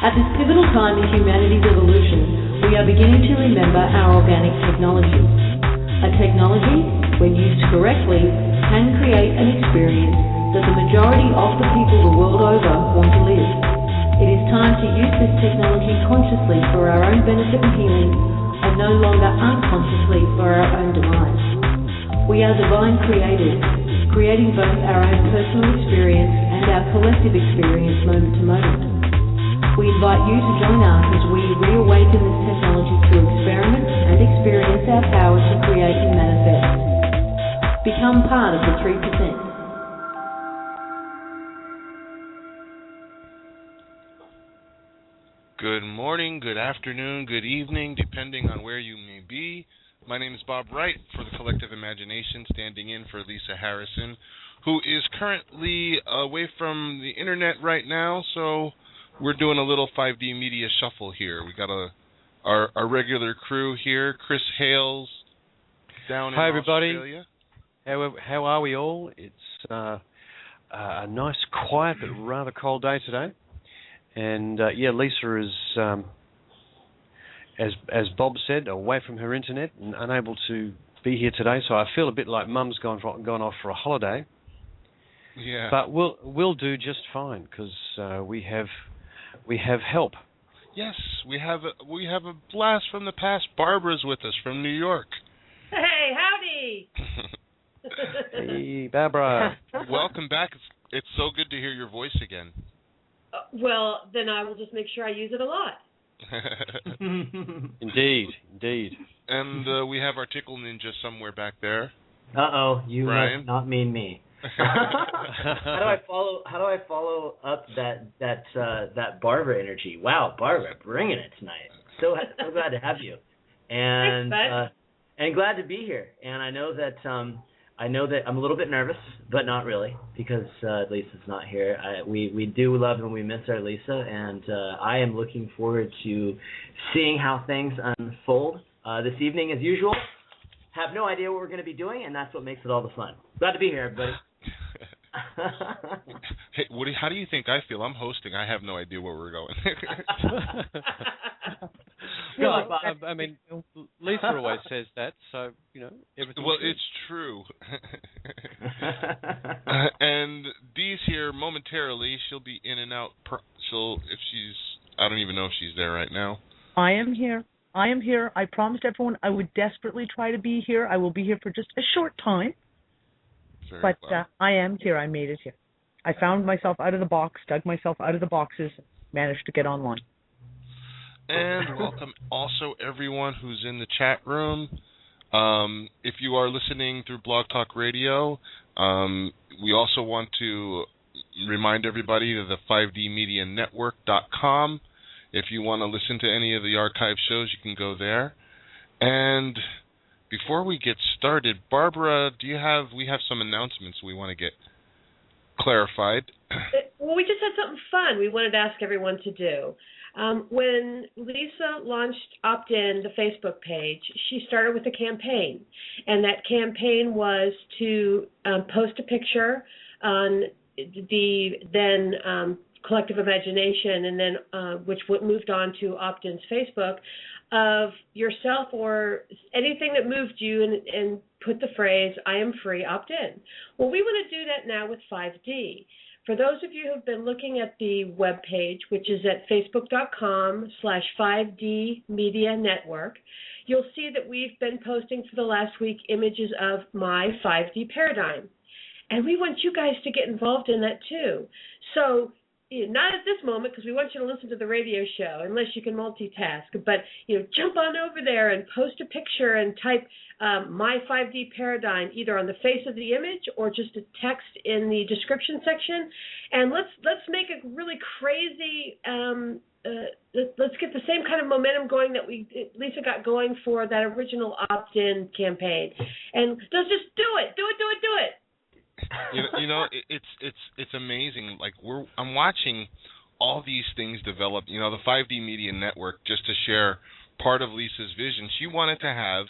At this pivotal time in humanity's evolution, we are beginning to remember our organic technology. A technology, when used correctly, can create an experience that the majority of the people the world over want to live. It is time to use this technology consciously for our own benefit and healing, and no longer unconsciously for our own demise. We are divine creators, creating both our own personal experience and our collective experience moment to moment. We invite you to join us as we reawaken this technology through experiment and experience our power to create and manifest. Become part of the 3%. Good morning, good afternoon, good evening, depending on where you may be. My name is Bob Wright for the Collective Imagination, standing in for Lisa Harrison, who is currently away from the internet right now, so we're doing a little 5D media shuffle here. We got our regular crew here. Chris Hales down in Australia. Hi, everybody. How are we all? It's a nice, quiet, but rather cold day today. And, Lisa is, as Bob said, away from her internet and unable to be here today. So I feel a bit like Mum's gone off for a holiday. Yeah. But we'll do just fine because we have help. Yes, we have a blast from the past. Barbara's with us from New York. Hey, howdy. Hey, Barbara. Welcome back. It's so good to hear your voice again. Well, then I will just make sure I use it a lot. Indeed. And we have our tickle ninja somewhere back there. Uh-oh, you Brian? must not mean me. How do I follow up that Barbara energy? Wow, Barbara, bringing it tonight. So glad to have you, and glad to be here. And I know that I'm a little bit nervous, but not really, because Lisa's not here. We do love and we miss our Lisa, and I am looking forward to seeing how things unfold this evening as usual. Have no idea what we're going to be doing, and that's what makes it all the fun. Glad to be here, everybody. Hey, Woody, how do you think I feel? I'm hosting. I have no idea where we're going. Well, I mean, Lisa always says that, so, everything. Well, it's true. And Dee's here momentarily. She'll be in and out. I don't even know if she's there right now. I am here. I promised everyone I would desperately try to be here. I will be here for just a short time. But I am here. I made it here. I found myself out of the box, dug myself out of the boxes, managed to get online. And welcome also everyone who's in the chat room. If you are listening through Blog Talk Radio, we also want to remind everybody of the 5dmedianetwork.com. If you want to listen to any of the archive shows, you can go there. And before we get started, Barbara, we have some announcements we want to get clarified. Well, we just had something fun we wanted to ask everyone to do. When Lisa launched Opt-in, the Facebook page, she started with a campaign. And that campaign was to post a picture on the then Collective Imagination, and then which moved on to Opt-in's Facebook, of yourself or anything that moved you, and put the phrase, I am free, opt in. Well, we want to do that now with 5D. For those of you who have been looking at the web page, which is at facebook.com/5D Media Network, you'll see that we've been posting for the last week images of my 5D paradigm. And we want you guys to get involved in that too. So, not at this moment, because we want you to listen to the radio show, unless you can multitask. But jump on over there and post a picture and type my 5D paradigm either on the face of the image or just a text in the description section. And let's make a really crazy. Let's get the same kind of momentum going that Lisa got going for that original opt-in campaign. And let's just do it. It's amazing. Like I'm watching all these things develop. The 5D Media Network, just to share part of Lisa's vision. She wanted to have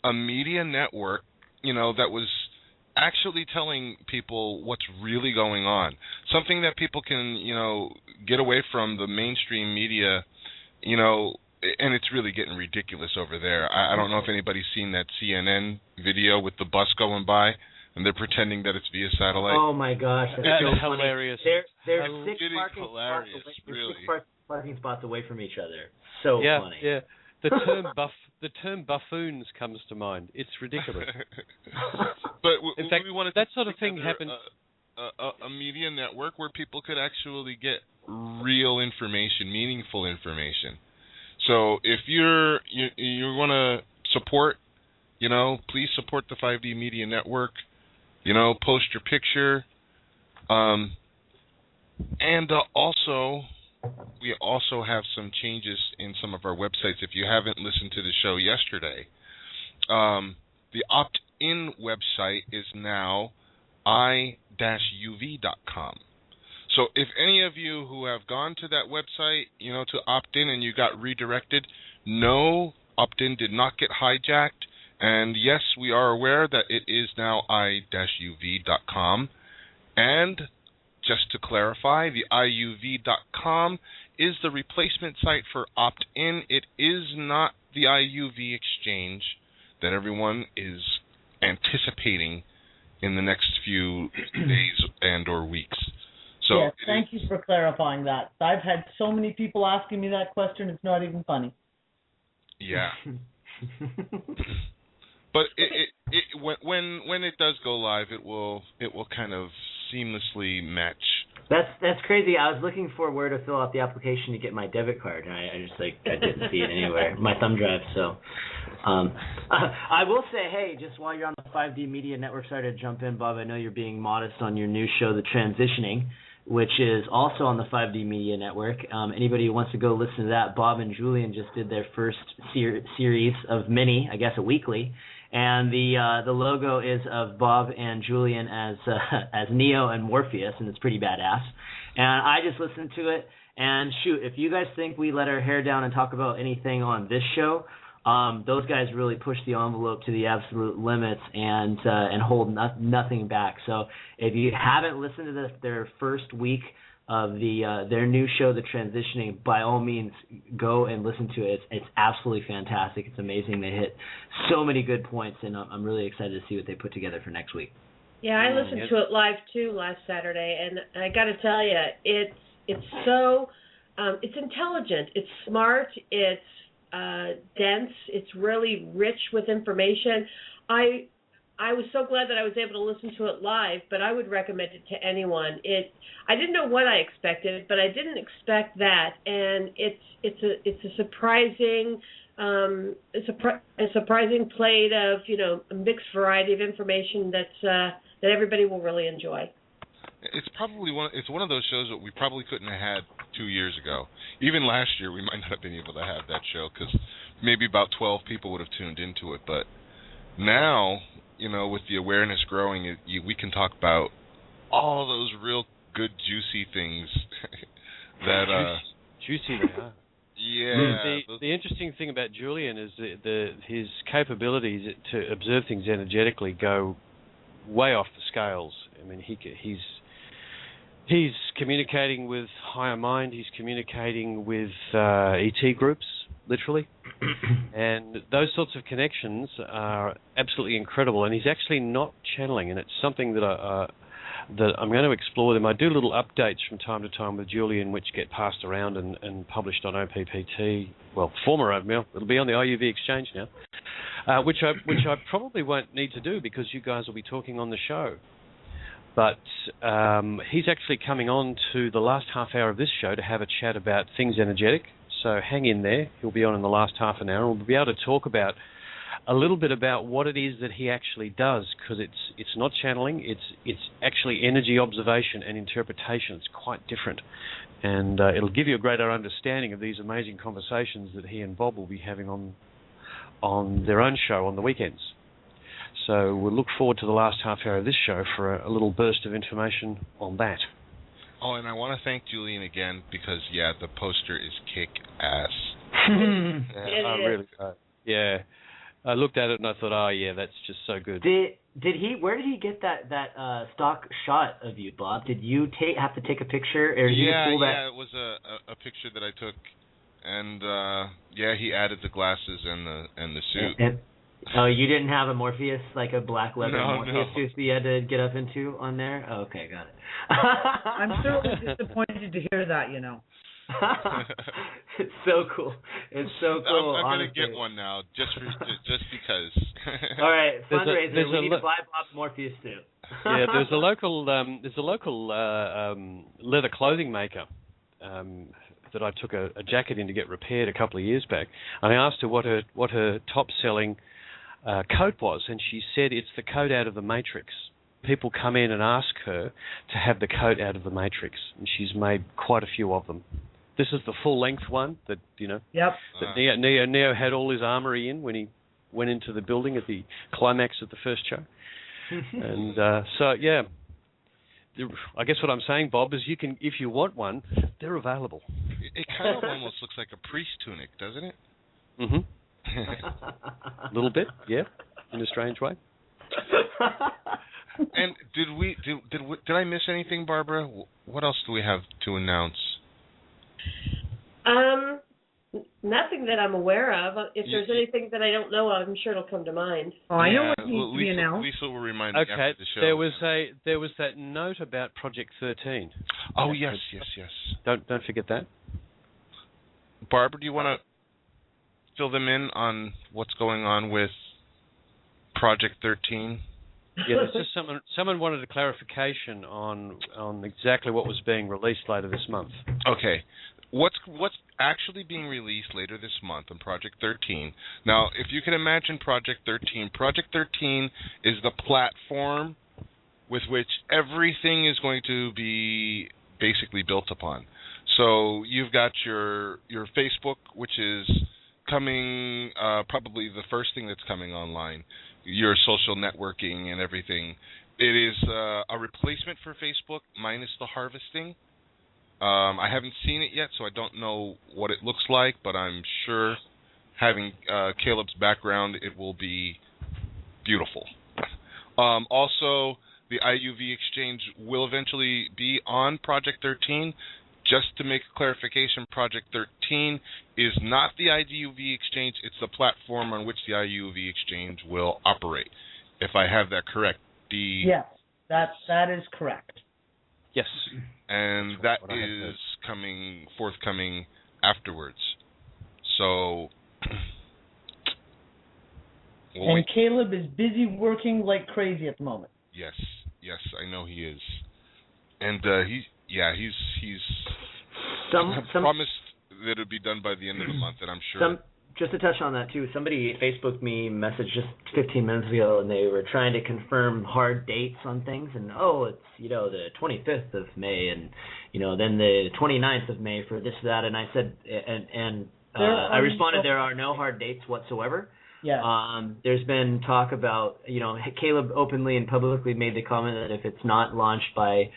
a media network, that was actually telling people what's really going on. Something that people can, get away from the mainstream media, you know, and it's really getting ridiculous over there. I don't know if anybody's seen that CNN video with the bus going by, and they're pretending that it's via satellite. Oh my gosh, that's so hilarious. They're six parking spots away from each other. So funny. Yeah. The term buffoons comes to mind. It's ridiculous. But in fact, we wanted that sort of thing happens. A media network where people could actually get real information, meaningful information. So if you want to support, you know, please support the 5D Media Network. You know, post your picture. And also, we also have some changes in some of our websites. If you haven't listened to the show yesterday, the opt-in website is now i-uv.com. So if any of you who have gone to that website, you know, to opt in and you got redirected, no, opt-in did not get hijacked. And yes, we are aware that it is now i-uv.com. And just to clarify, the iuv.com is the replacement site for opt-in. It is not the IUV exchange that everyone is anticipating in the next few days and or weeks. So yes, thank you for clarifying that. I've had so many people asking me that question, it's not even funny. Yeah. But when it does go live, it will kind of seamlessly match. That's crazy. I was looking for where to fill out the application to get my debit card, and I didn't see it anywhere. My thumb drive. So, I will say, hey, just while you're on the 5D Media Network, sorry to jump in, Bob. I know you're being modest on your new show, The Transitioning, which is also on the 5D Media Network. Anybody who wants to go listen to that, Bob and Julian just did their first series of many, I guess a weekly. And the logo is of Bob and Julian as Neo and Morpheus, and it's pretty badass. And I just listened to it, and shoot, if you guys think we let our hair down and talk about anything on this show, those guys really push the envelope to the absolute limits and hold nothing back. So if you haven't listened to their first week of their new show, The Transitioning, by all means, go and listen to it. It's absolutely fantastic. It's amazing. They hit so many good points, and I'm really excited to see what they put together for next week. Yeah, I listened to it live, too, last Saturday, and I got to tell you, it's so, it's intelligent, it's smart, it's dense, it's really rich with information. I was so glad that I was able to listen to it live, but I would recommend it to anyone. I didn't know what I expected, but I didn't expect that, and it's a surprising surprising plate of, you know, a mixed variety of information that everybody will really enjoy. It's probably one of those shows that we probably couldn't have had 2 years ago. Even last year, we might not have been able to have that show because maybe about 12 people would have tuned into it, but now, you know, with the awareness growing, we can talk about all those real good, juicy things that juicy they are. Yeah. The interesting thing about Julian is his capabilities to observe things energetically go way off the scales. I mean, he's communicating with higher mind. He's communicating with ET groups, literally. And those sorts of connections are absolutely incredible. And he's actually not channeling, and it's something that I'm going to explore them. I do little updates from time to time with Julian, which get passed around and published on OPPT. Well, former OPML. It'll be on the IUV exchange now, which I probably won't need to do because you guys will be talking on the show. But he's actually coming on to the last half hour of this show to have a chat about things energetic. So hang in there. He'll be on in the last half an hour. We'll be able to talk about a little bit about what it is that he actually does, because it's not channeling. It's actually energy observation and interpretation. It's quite different, and it'll give you a greater understanding of these amazing conversations that he and Bob will be having on their own show on the weekends. So we'll look forward to the last half hour of this show for a little burst of information on that. Oh, and I want to thank Julian again because, yeah, the poster is kick-ass. Yeah, I really, yeah. I looked at it and I thought, oh, yeah, that's just so good. Where did he get that stock shot of you, Bob? Did you have to take a picture, or did you pull that? Yeah, it was a picture that I took, and he added the glasses and the suit. Oh, you didn't have a Morpheus, like a black leather Morpheus suit that you had to get up into on there? Oh, okay, got it. I'm thoroughly disappointed to hear that, It's so cool. It's so cool. I'm going to get one now, just because. All right, fundraiser. We need to buy Bob's Morpheus suit. Yeah, there's a local leather clothing maker that I took a jacket in to get repaired a couple of years back. And I asked her what her top selling coat was, and she said it's the coat out of the Matrix. People come in and ask her to have the coat out of the Matrix, and she's made quite a few of them. This is the full-length one that Yep. That Neo had all his armory in when he went into the building at the climax of the first show. And I guess what I'm saying, Bob, is you can, if you want one, they're available. It kind of almost looks like a priest tunic, doesn't it? Mm-hmm. A little bit, yeah, in a strange way. And did I miss anything, Barbara? What else do we have to announce? Nothing that I'm aware of. If there's anything that I don't know of, I'm sure it'll come to mind. Oh, I know what needs to be announced. Lisa will remind me after the show. There was that note about Project 13. Oh, yes. Don't forget that. Barbara, do you want to fill them in on what's going on with Project 13? Yeah, it's just someone wanted a clarification on exactly what was being released later this month. Okay. What's actually being released later this month on Project 13? Now, if you can imagine Project 13 is the platform with which everything is going to be basically built upon. So you've got your Facebook, which is coming, probably the first thing that's coming online. Your social networking and everything. It is a replacement for Facebook minus the harvesting. I haven't seen it yet, so I don't know what it looks like, but I'm sure having Caleb's background, it will be beautiful. Also, the IUV exchange will eventually be on Project 13. Just to make a clarification, Project 13 is not the IUV exchange. It's the platform on which the IUV exchange will operate, if I have that correct. Yes, that is correct. Yes. And that is forthcoming afterwards. So... and Caleb is busy working like crazy at the moment. Yes, I know he is. And he's promised that it would be done by the end of the month, and I'm sure... Just to touch on that, too, somebody Facebooked me, messaged just 15 minutes ago, and they were trying to confirm hard dates on things, and, it's, the 25th of May, and, then the 29th of May for this, that, and I said, I responded, there are no hard dates whatsoever. Yeah. There's been talk about, Caleb openly and publicly made the comment that if it's not launched by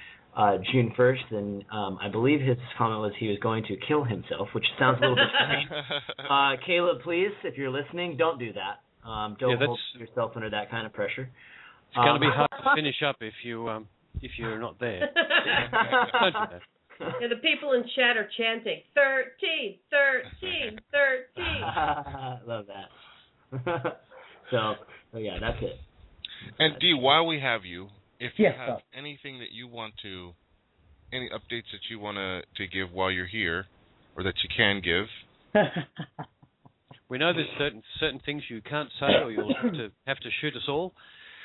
June 1st, then I believe his comment was he was going to kill himself, which sounds a little bit strange. Caleb, please, if you're listening, don't do that. Don't hold yourself under that kind of pressure. It's going to be hard to finish up if you're not there. Don't do that. Yeah, the people in chat are chanting 13, 13, 13. Love that. So yeah, that's it. And Dee, while we have you, if you yes, have anything that you want to, any updates that you want to give while you're here, or that you can give. We know there's certain things you can't say, or you'll have to shoot us all.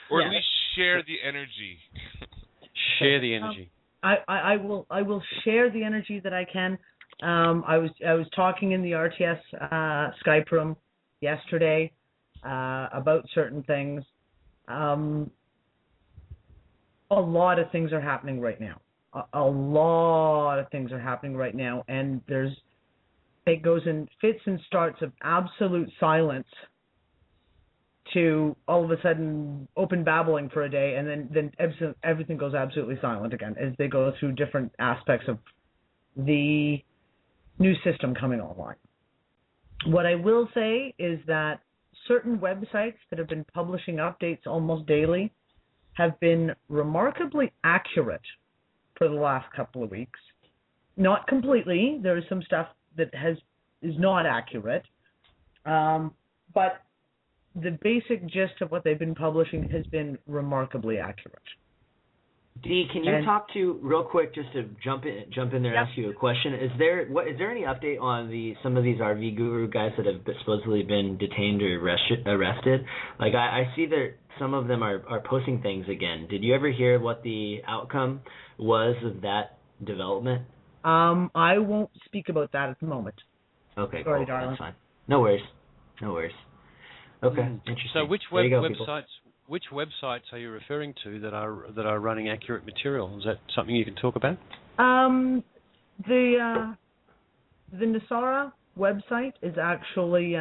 Or at least share the energy. Share the energy. I will share the energy that I can. I was talking in the RTS Skype room yesterday about certain things. A lot of things are happening right now. A lot of things are happening right now, and it goes in fits and starts of absolute silence to all of a sudden open babbling for a day, and then everything goes absolutely silent again as they go through different aspects of the new system coming online. What I will say is that certain websites that have been publishing updates almost daily have been remarkably accurate for the last couple of weeks. Not completely. There is some stuff that is not accurate, but the basic gist of what they've been publishing has been remarkably accurate. Dee, can you talk to real quick, just to jump in there and ask you a question? Is there any update on some of these RV guru guys that have supposedly been detained or arrested? Like I see that some of them are posting things again. Did you ever hear what the outcome was of that development? I won't speak about that at the moment. Okay, sorry, cool. darling. That's fine. No worries. Okay, interesting. So which websites? Which websites are you referring to that are running accurate material? Is that something you can talk about? The NESARA website is actually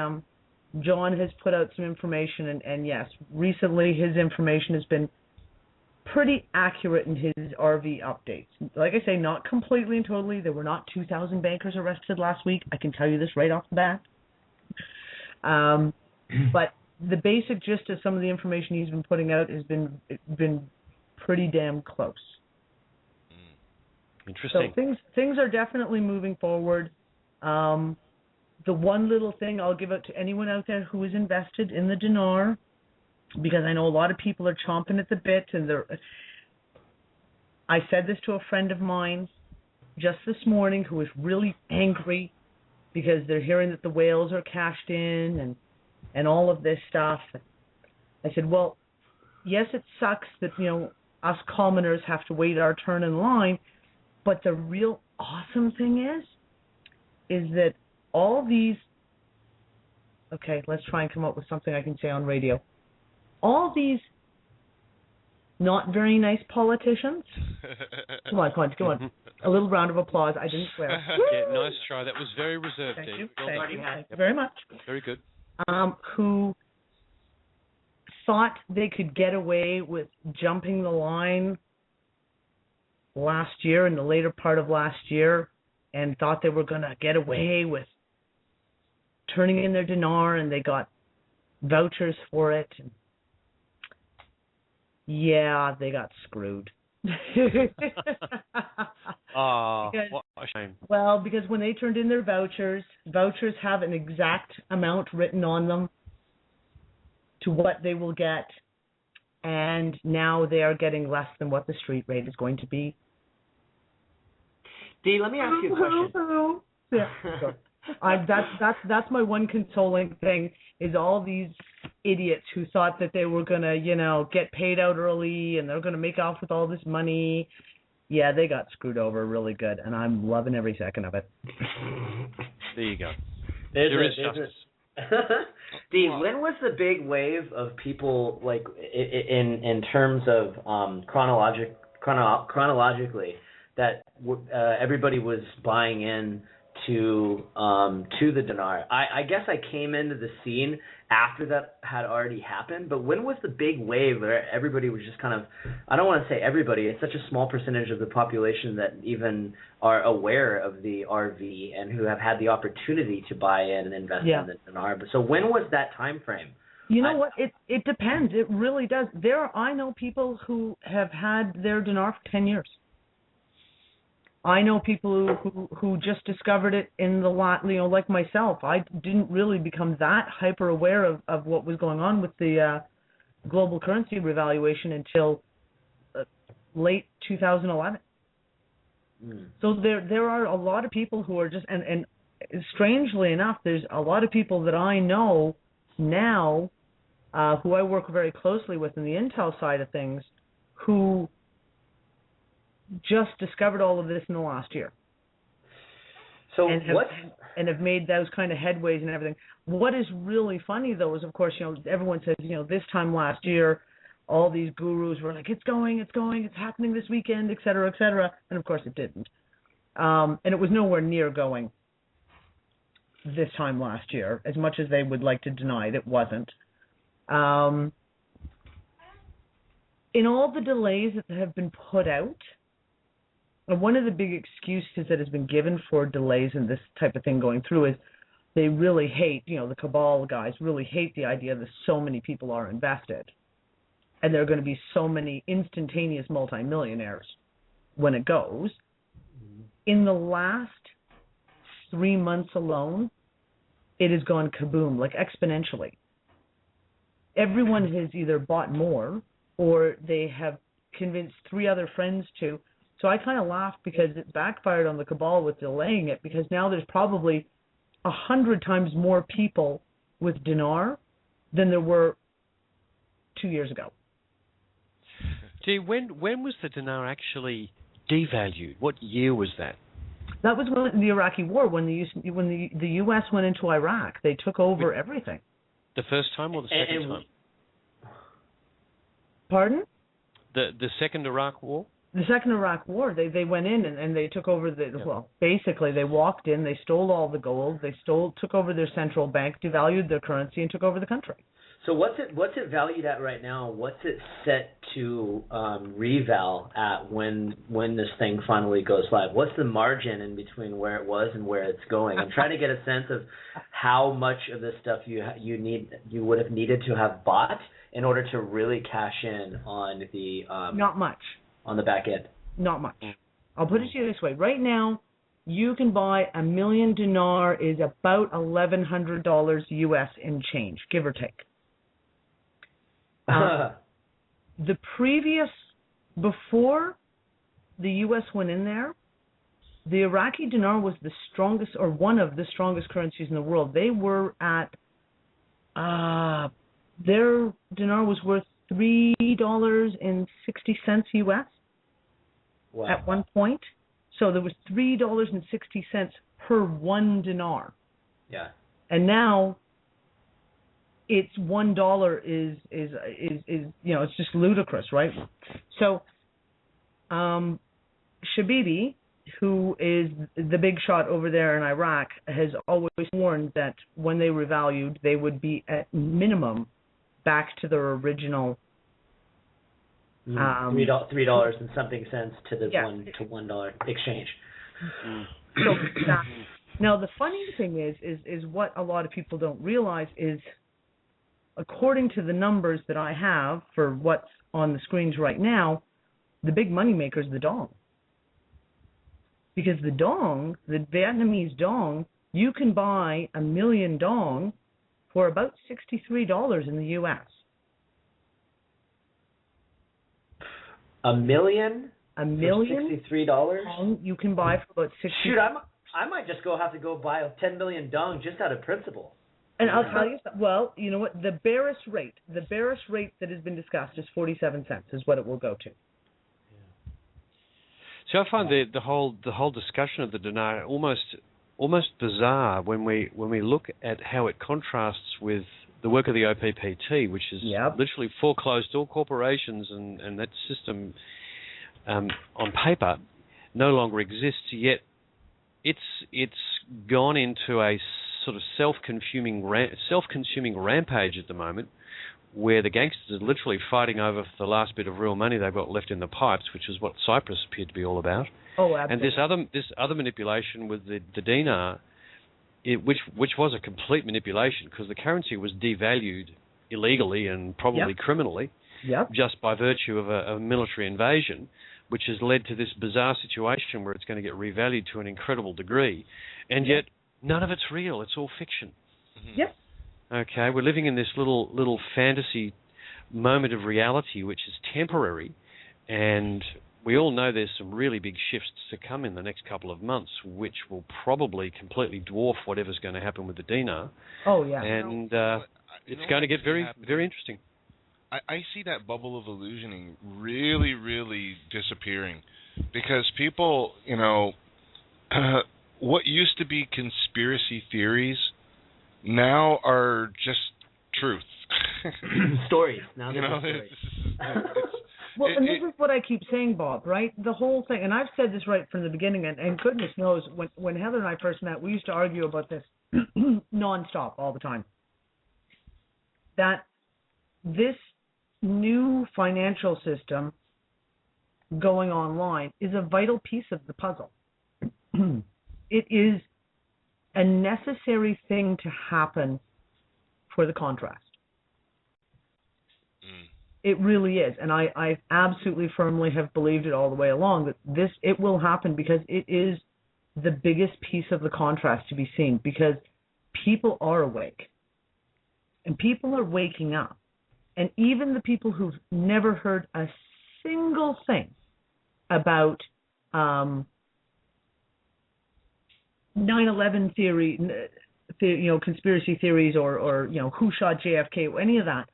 John has put out some information, and yes, recently his information has been pretty accurate in his RV updates. Like I say, not completely and totally. There were not 2,000 bankers arrested last week. I can tell you this right off the bat. But the basic gist of some of the information he's been putting out has been pretty damn close. Interesting. So things are definitely moving forward. The one little thing I'll give out to anyone out there who is invested in the dinar, because I know a lot of people are chomping at the bit, and I said this to a friend of mine just this morning who was really angry because they're hearing that the whales are cashed in and all of this stuff. I said, well, yes, it sucks that, us commoners have to wait our turn in line, but the real awesome thing is that all these, okay, let's try and come up with something I can say on radio. All these not very nice politicians. Come on. A little round of applause. I didn't swear. Yeah, nice try. That was very reserved. Thank you. Well Thank you very much. Very good. Who thought they could get away with jumping the line last year, in the later part of last year, and thought they were going to get away with turning in their dinar, and they got vouchers for it. And yeah, they got screwed. Oh, what a shame. Well, because when they turned in their vouchers have an exact amount written on them to what they will get, and now they are getting less than what the street rate is going to be. Dee, let me ask you a question. Yeah, sure. That's my one consoling thing, is all these idiots who thought that they were going to, get paid out early and they're going to make off with all this money. Yeah, they got screwed over really good, and I'm loving every second of it. There you go. There is justice. Dee, when was the big wave of people, like, in terms of chronologically, that everybody was buying in to the dinar? I guess I came into the scene after that had already happened, but when was the big wave where everybody was just kind of, I don't want to say everybody, it's such a small percentage of the population that even are aware of the RV and who have had the opportunity to buy in and invest in the dinar. But so when was that time frame? You know what? It depends. It really does. I know people who have had their dinar for 10 years. I know people who just discovered it in the lot, like myself. I didn't really become that hyper aware of what was going on with the global currency revaluation until late 2011. So there are a lot of people who are just, and strangely enough, there's a lot of people that I know now who I work very closely with in the Intel side of things who just discovered all of this in the last year. So and have made those kind of headways and everything. What is really funny though is, of course, everyone says, this time last year, all these gurus were like, it's happening this weekend, et cetera, and of course it didn't. And it was nowhere near going this time last year, as much as they would like to deny it wasn't. In all the delays that have been put out, and one of the big excuses that has been given for delays in this type of thing going through is they really hate, the cabal guys really hate the idea that so many people are invested. and there are going to be so many instantaneous multimillionaires when it goes. In the last 3 months alone, it has gone kaboom, like exponentially. Everyone has either bought more or they have convinced 3 other friends to. So I kind of laughed because it backfired on the cabal with delaying it, because now there's probably 100 times more people with dinar than there were 2 years ago. Gee, when was the dinar actually devalued? What year was that? That was when the Iraqi war, when the U.S. went into Iraq. They took over everything. The first time or the second time? Pardon? The second Iraq war? The second Iraq war. They went in and they took over well, basically they walked in, they stole all the gold, took over their central bank, devalued their currency, and took over the country. So what's it valued at right now? What's it set to reval at when this thing finally goes live? What's the margin in between where it was and where it's going? I'm trying to get a sense of how much of this stuff you would have needed to have bought in order to really cash in on the not much on the back end. Not much. I'll put it to you this way: right now, you can buy 1 million dinar is about $1,100 US in change, give or take. The before the U.S. went in there, the Iraqi dinar was the strongest, or one of the strongest currencies in the world. They were at, their dinar was worth $3.60 U.S. Wow. At one point. So there was $3.60 per 1 dinar. Yeah. And now it's $1 is it's just ludicrous, right? So Shabibi, who is the big shot over there in Iraq, has always warned that when they revalued, they would be at minimum back to their original $3 and something cents to the $1 exchange. So now the funny thing is what a lot of people don't realize is, according to the numbers that I have for what's on the screens right now, the big money maker is the dong. Because the dong, the Vietnamese dong, you can buy 1 million dong for about $63 in the U.S. $1 million? $1 million? $63? You can buy for about $60. Shoot, I might just have to go buy 10 million dong just out of principle. And I'll tell you, well, you know what? The bearish rate that has been discussed is 47 cents is what it will go to. So I find the whole discussion of the dinar almost bizarre when we look at how it contrasts with the work of the OPPT, which is literally foreclosed all corporations, and that system on paper no longer exists. Yet it's gone into a sort of self-consuming rampage at the moment, where the gangsters are literally fighting over the last bit of real money they've got left in the pipes, which is what Cyprus appeared to be all about. Oh, absolutely. And this other manipulation with the dinar, which was a complete manipulation, because the currency was devalued illegally and probably criminally, just by virtue of a military invasion, which has led to this bizarre situation where it's going to get revalued to an incredible degree, and yet none of it's real. It's all fiction. Yep. Okay, we're living in this little fantasy moment of reality, which is temporary, and we all know there's some really big shifts to come in the next couple of months, which will probably completely dwarf whatever's going to happen with the dinar. Oh, yeah. And it's going to get very, very interesting. I see that bubble of illusioning really, really disappearing, because people, what used to be conspiracy theories now are just truth. Stories. Now they're stories. Well, and this is what I keep saying, Bob, right? The whole thing, and I've said this right from the beginning, and goodness knows, when Heather and I first met, we used to argue about this nonstop all the time, that this new financial system going online is a vital piece of the puzzle. It is a necessary thing to happen for the contrast. It really is, and I absolutely firmly have believed it all the way along that it will happen because it is the biggest piece of the contrast to be seen, because people are awake and people are waking up, and even the people who've never heard a single thing about 9/11 theory, conspiracy theories, or who shot JFK, any of that.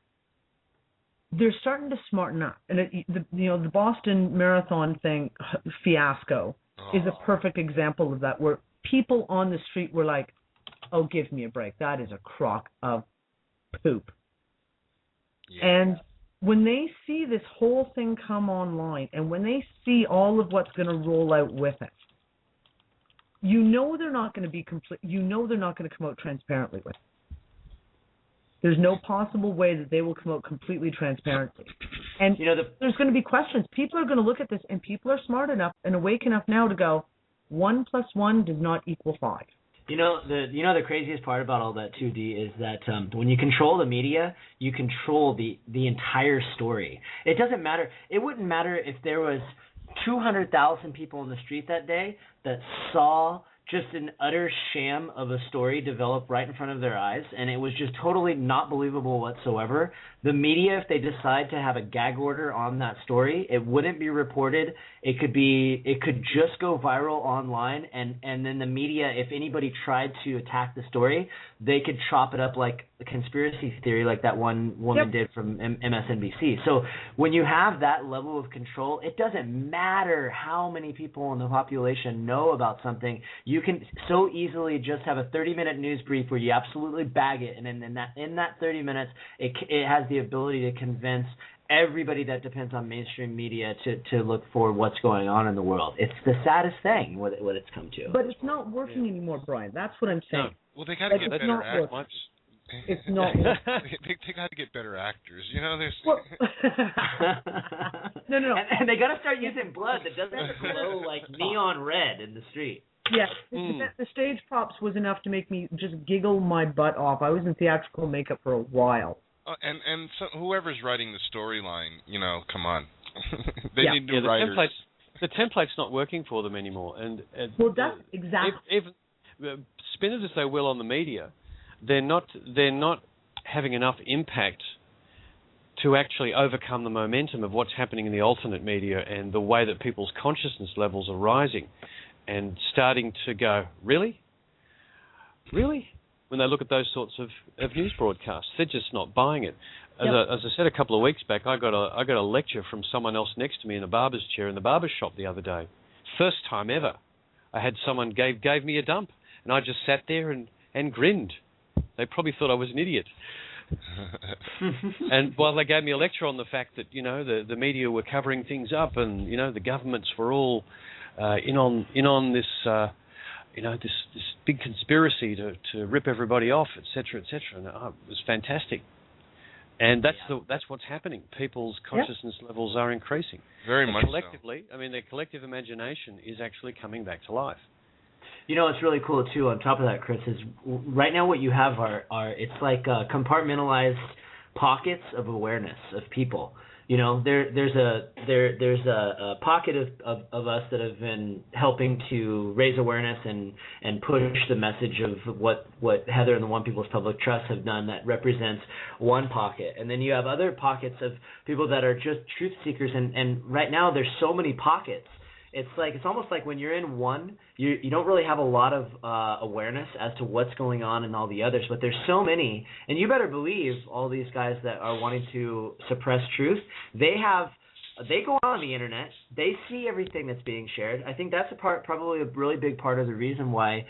They're starting to smarten up, and the Boston Marathon fiasco is a perfect example of that, where people on the street were like, "Oh, give me a break! That is a crock of poop." Yeah. And when they see this whole thing come online, and when they see all of what's going to roll out with it, they're not going to be complete. They're not going to come out transparently with it. There's no possible way that they will come out completely transparently. And there's going to be questions. People are going to look at this, and people are smart enough and awake enough now to go, 1 + 1 does not equal 5. The craziest part about all that too, D, is that when you control the media, you control the entire story. It doesn't matter. It wouldn't matter if there was 200,000 people in the street that day that saw just an utter sham of a story develop right in front of their eyes, and it was just totally not believable whatsoever. The media, if they decide to have a gag order on that story, it wouldn't be reported. It could just go viral online, and then the media, if anybody tried to attack the story, they could chop it up like a conspiracy theory, like that one woman did from MSNBC. So when you have that level of control, it doesn't matter how many people in the population know about something. You can so easily just have a 30-minute news brief where you absolutely bag it, and then in that 30 minutes, it has the ability to convince everybody that depends on mainstream media to look for what's going on in the world. It's the saddest thing what it's come to. But it's not working anymore, Brian. That's what I'm saying. No. Well, they got to get better actors. It's not. They got to get better actors. There's. Well, no. And they got to start using blood that doesn't have to glow like neon red in the street. Yes, the stage props was enough to make me just giggle my butt off. I was in theatrical makeup for a while. And so whoever's writing the storyline, come on, they need new writers. The template's not working for them anymore, and well, that's exactly. Even spin it as they will on the media, they're not having enough impact to actually overcome the momentum of what's happening in the alternate media and the way that people's consciousness levels are rising and starting to go, really? When they look at those sorts of news broadcasts, they're just not buying it. As I said a couple of weeks back, I got a lecture from someone else next to me in a barber's chair in the barber shop the other day. First time ever. I had someone gave me a dump, and I just sat there and grinned. They probably thought I was an idiot. And while they gave me a lecture on the fact that the media were covering things up, and the governments were all in on this this big conspiracy to rip everybody off, etc., etc. And it was fantastic. And that's what's happening. People's consciousness levels are increasing. Very much collectively. So. I mean, their collective imagination is actually coming back to life. What's really cool too, on top of that, Chris, is right now what you have are it's like compartmentalized pockets of awareness of people. There's a pocket of us that have been helping to raise awareness and push the message of what Heather and the One People's Public Trust have done that represents one pocket. And then you have other pockets of people that are just truth seekers, and right now there's so many pockets. It's almost like when you're in one, you don't really have a lot of awareness as to what's going on in all the others, but there's so many, and you better believe all these guys that are wanting to suppress truth, they go on the internet, they see everything that's being shared. I think that's probably a really big part of the reason why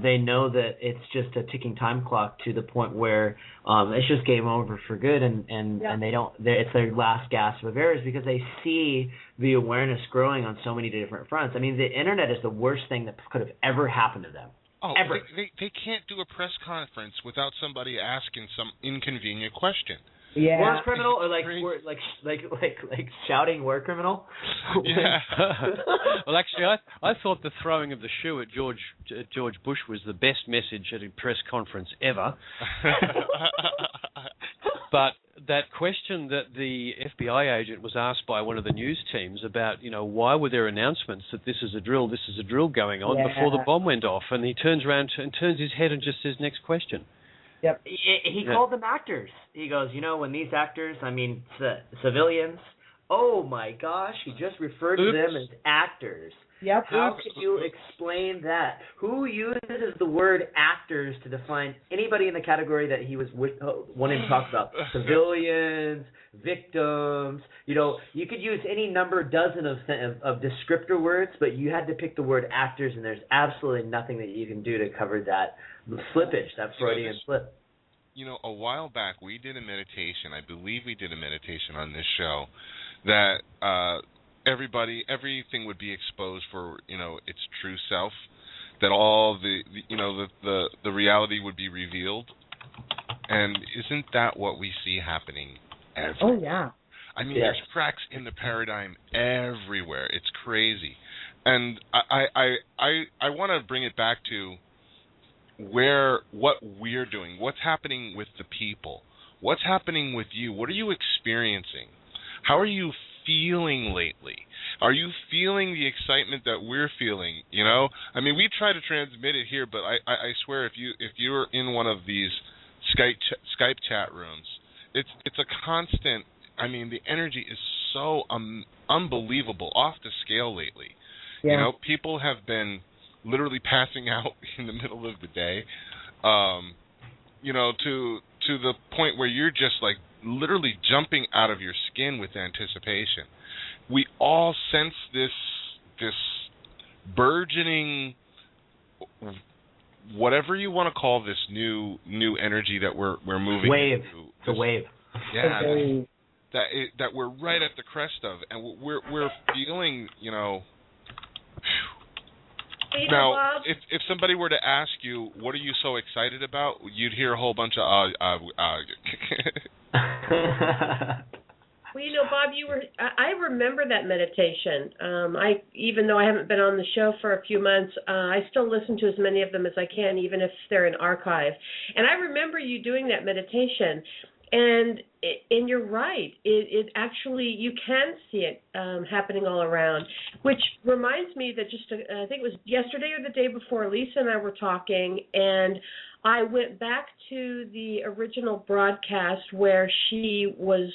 they know that it's just a ticking time clock to the point where it's just game over for good, and it's their last gasp of air, is because they see the awareness growing on so many different fronts. I mean, the internet is the worst thing that could have ever happened to them. Oh, ever. They can't do a press conference without somebody asking some inconvenient question. Yeah. War criminal, or like shouting war criminal. Yeah. Well, actually, I thought the throwing of the shoe at George Bush was the best message at a press conference ever. But that question that the FBI agent was asked by one of the news teams about, why were there announcements that this is a drill going on before the bomb went off, and he turns around and turns his head and just says, next question. Yep. He called them actors. He goes, when these actors, civilians, oh my gosh, he just referred to them as actors. Yep. How can you explain that? Who uses the word actors to define anybody in the category that he was wanting to talk about? Civilians, victims. You could use any dozen of descriptor words, but you had to pick the word actors, and there's absolutely nothing that you can do to cover that slippage, that Freudian slip. A while back we did a meditation. I believe we did a meditation on this show that everything would be exposed for its true self, that all the reality would be revealed, and isn't that what we see happening everywhere? Oh yeah. There's cracks in the paradigm everywhere. It's crazy, and I want to bring it back to what we're doing, what's happening with the people, what's happening with you, what are you experiencing, how are you feeling lately? Are you feeling the excitement that we're feeling? We try to transmit it here, but I swear if you're in one of these Skype chat rooms, it's a constant. The energy is so unbelievable, off the scale lately. Yeah. People have been literally passing out in the middle of the day, to the point where you're just like literally jumping out of your skin with anticipation. We all sense this burgeoning, whatever you want to call this new energy that we're moving wave. into. It's a wave. Yeah, that we're right at the crest of, and we're feeling, Now, if somebody were to ask you, what are you so excited about, you'd hear a whole bunch of Well, Bob, I remember that meditation. Even though I haven't been on the show for a few months, I still listen to as many of them as I can, even if they're in archive. And I remember you doing that meditation. And you're right. It actually, you can see it happening all around, which reminds me that I think it was yesterday or the day before, Lisa and I were talking, and I went back to the original broadcast where she was,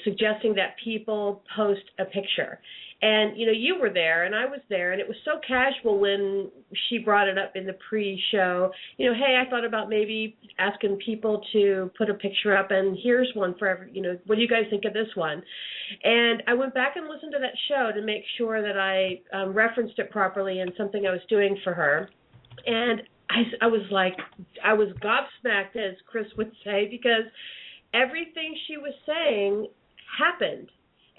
suggesting that people post a picture. And, you were there and I was there, and it was so casual when she brought it up in the pre-show. Hey, I thought about maybe asking people to put a picture up, and here's one for every, what do you guys think of this one? And I went back and listened to that show to make sure that I referenced it properly in something I was doing for her. And I was gobsmacked, as Chris would say, because everything she was saying happened.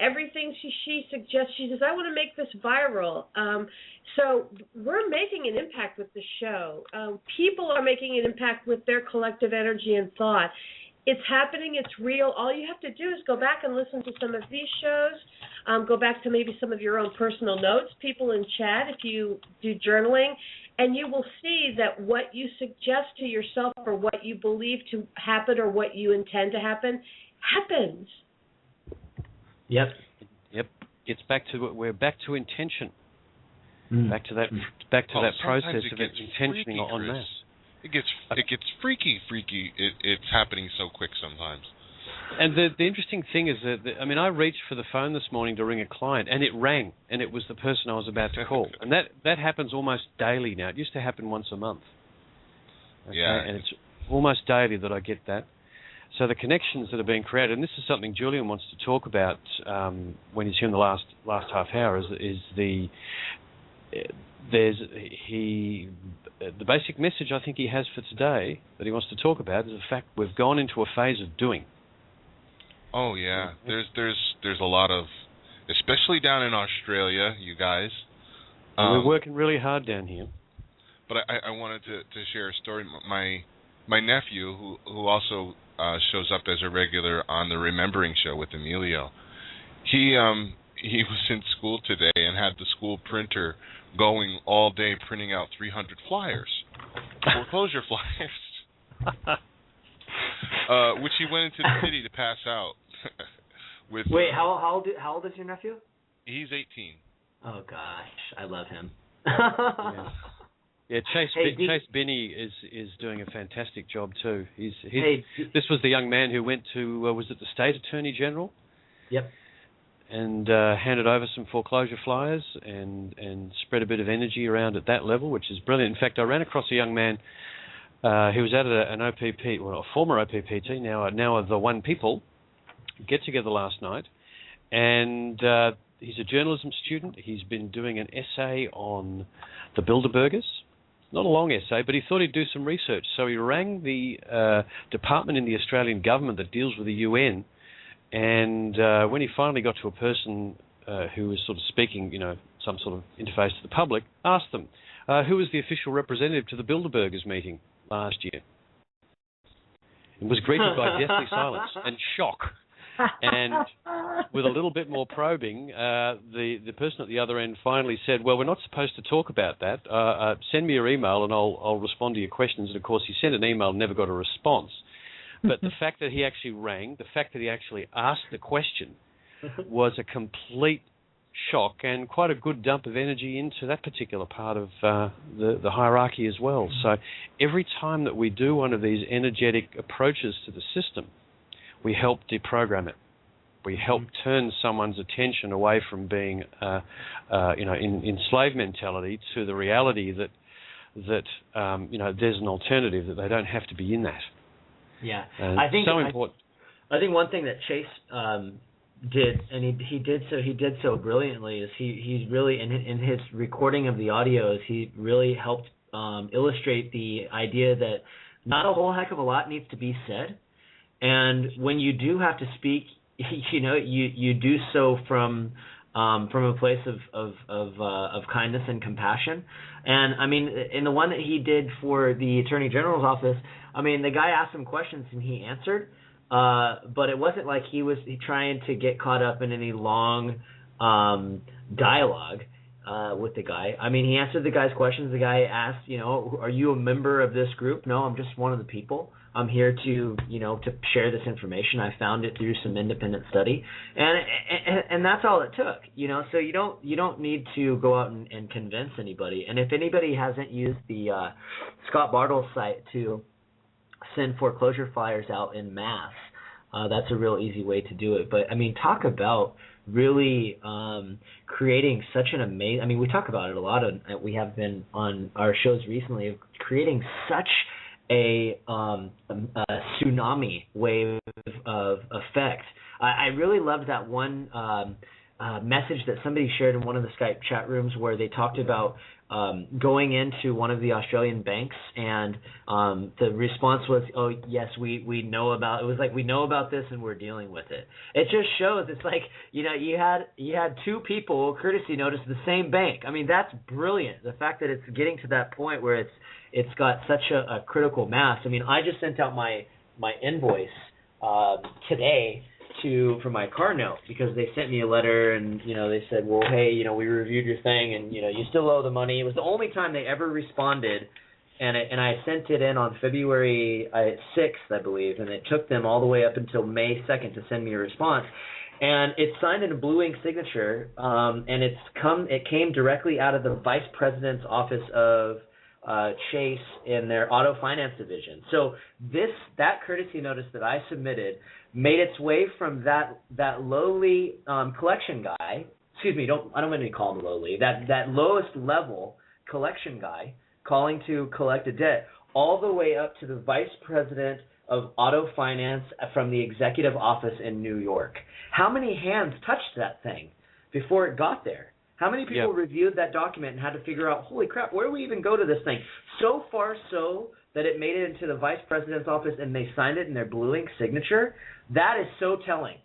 Everything she suggests, she says, I want to make this viral. So we're making an impact with the show. People are making an impact with their collective energy and thought. It's happening. It's real. All you have to do is go back and listen to some of these shows. Go back to maybe some of your own personal notes, people in chat, if you do journaling, and you will see that what you suggest to yourself or what you believe to happen or what you intend to happen happens. Yep. It's we're back to intention. Back to that process of intentioning on that. It gets freaky. It's happening so quick sometimes. And the interesting thing is that I reached for the phone this morning to ring a client, and it rang, and it was the person I was about to call. And that happens almost daily now. It used to happen once a month. Okay? Yeah. And it's almost daily that I get that. So the connections that are being created, and this is something Julian wants to talk about when he's here in the last half hour, is the basic message I think he has for today that he wants to talk about is the fact we've gone into a phase of doing. Oh yeah, there's a lot of, especially down in Australia, you guys. We're working really hard down here. But I wanted to share a story. My nephew, who also shows up as a regular on the Remembering Show with Emilio, he was in school today and had the school printer going all day printing out 300 flyers, foreclosure flyers. which he went into the city to pass out. Wait, how old is your nephew? He's 18. Oh gosh, I love him. Yeah, Chase Binney is doing a fantastic job too. This was the young man who went to was it the State Attorney General? Yep. And handed over some foreclosure flyers and spread a bit of energy around at that level, which is brilliant. In fact, I ran across a young man who was at an OPP, well, a former OPPT, now the One People get together last night, and he's a journalism student. He's been doing an essay on the Bilderbergers. Not a long essay, but he thought he'd do some research. So he rang the department in the Australian government that deals with the UN, and when he finally got to a person who was sort of speaking, some sort of interface to the public, asked them, who was the official representative to the Bilderbergers meeting last year? And was greeted by deathly silence and shock. And with a little bit more probing, the person at the other end finally said, well, we're not supposed to talk about that. Send me your email and I'll respond to your questions. And, of course, he sent an email and never got a response. But the fact that he actually rang, the fact that he actually asked the question was a complete shock and quite a good dump of energy into that particular part of the hierarchy as well. So every time that we do one of these energetic approaches to the system, we help deprogram it. We help turn someone's attention away from being, in slave mentality to the reality that there's an alternative, that they don't have to be in that. Yeah, I think so important. I think one thing that Chase did, and he did so brilliantly, is he's really in his recording of the audios, he really helped illustrate the idea that not a whole heck of a lot needs to be said. And when you do have to speak, you do so from a place of kindness and compassion. And I mean, in the one that he did for the Attorney General's office, I mean, the guy asked him questions and he answered, but it wasn't like he was trying to get caught up in any long dialogue with the guy. I mean, he answered the guy's questions. The guy asked, are you a member of this group? No, I'm just one of the people. I'm here to share this information. I found it through some independent study, and that's all it took. So you don't need to go out and convince anybody. And if anybody hasn't used the Scott Bartle's site to send foreclosure flyers out in mass, that's a real easy way to do it. But I mean, talk about really creating such an amazing. I mean, we talk about it a lot. We have been on our shows recently of creating such a tsunami wave of effect. I really loved that one message that somebody shared in one of the Skype chat rooms where they talked about going into one of the Australian banks, and the response was, oh, yes, we know about it. It was like, we know about this and we're dealing with it. It just shows, it's like, you had two people courtesy notice the same bank. I mean, that's brilliant. The fact that it's getting to that point where it's got such a critical mass. I mean, I just sent out my invoice today for my car note, because they sent me a letter and they said, well, hey, we reviewed your thing and you still owe the money. It was the only time they ever responded, and I sent it in on February 6th, I believe, and it took them all the way up until May 2nd to send me a response. And it's signed in a blue ink signature, and it came directly out of the Vice President's office of Chase in their auto finance division. So that courtesy notice that I submitted made its way from that lowly collection guy. Excuse me, I don't want to call him lowly. That lowest level collection guy calling to collect a debt, all the way up to the Vice President of auto finance from the executive office in New York. How many hands touched that thing before it got there? How many people reviewed that document and had to figure out, holy crap, where do we even go to this thing? So far so that it made it into the Vice President's office and they signed it in their blue ink signature. That is so telling.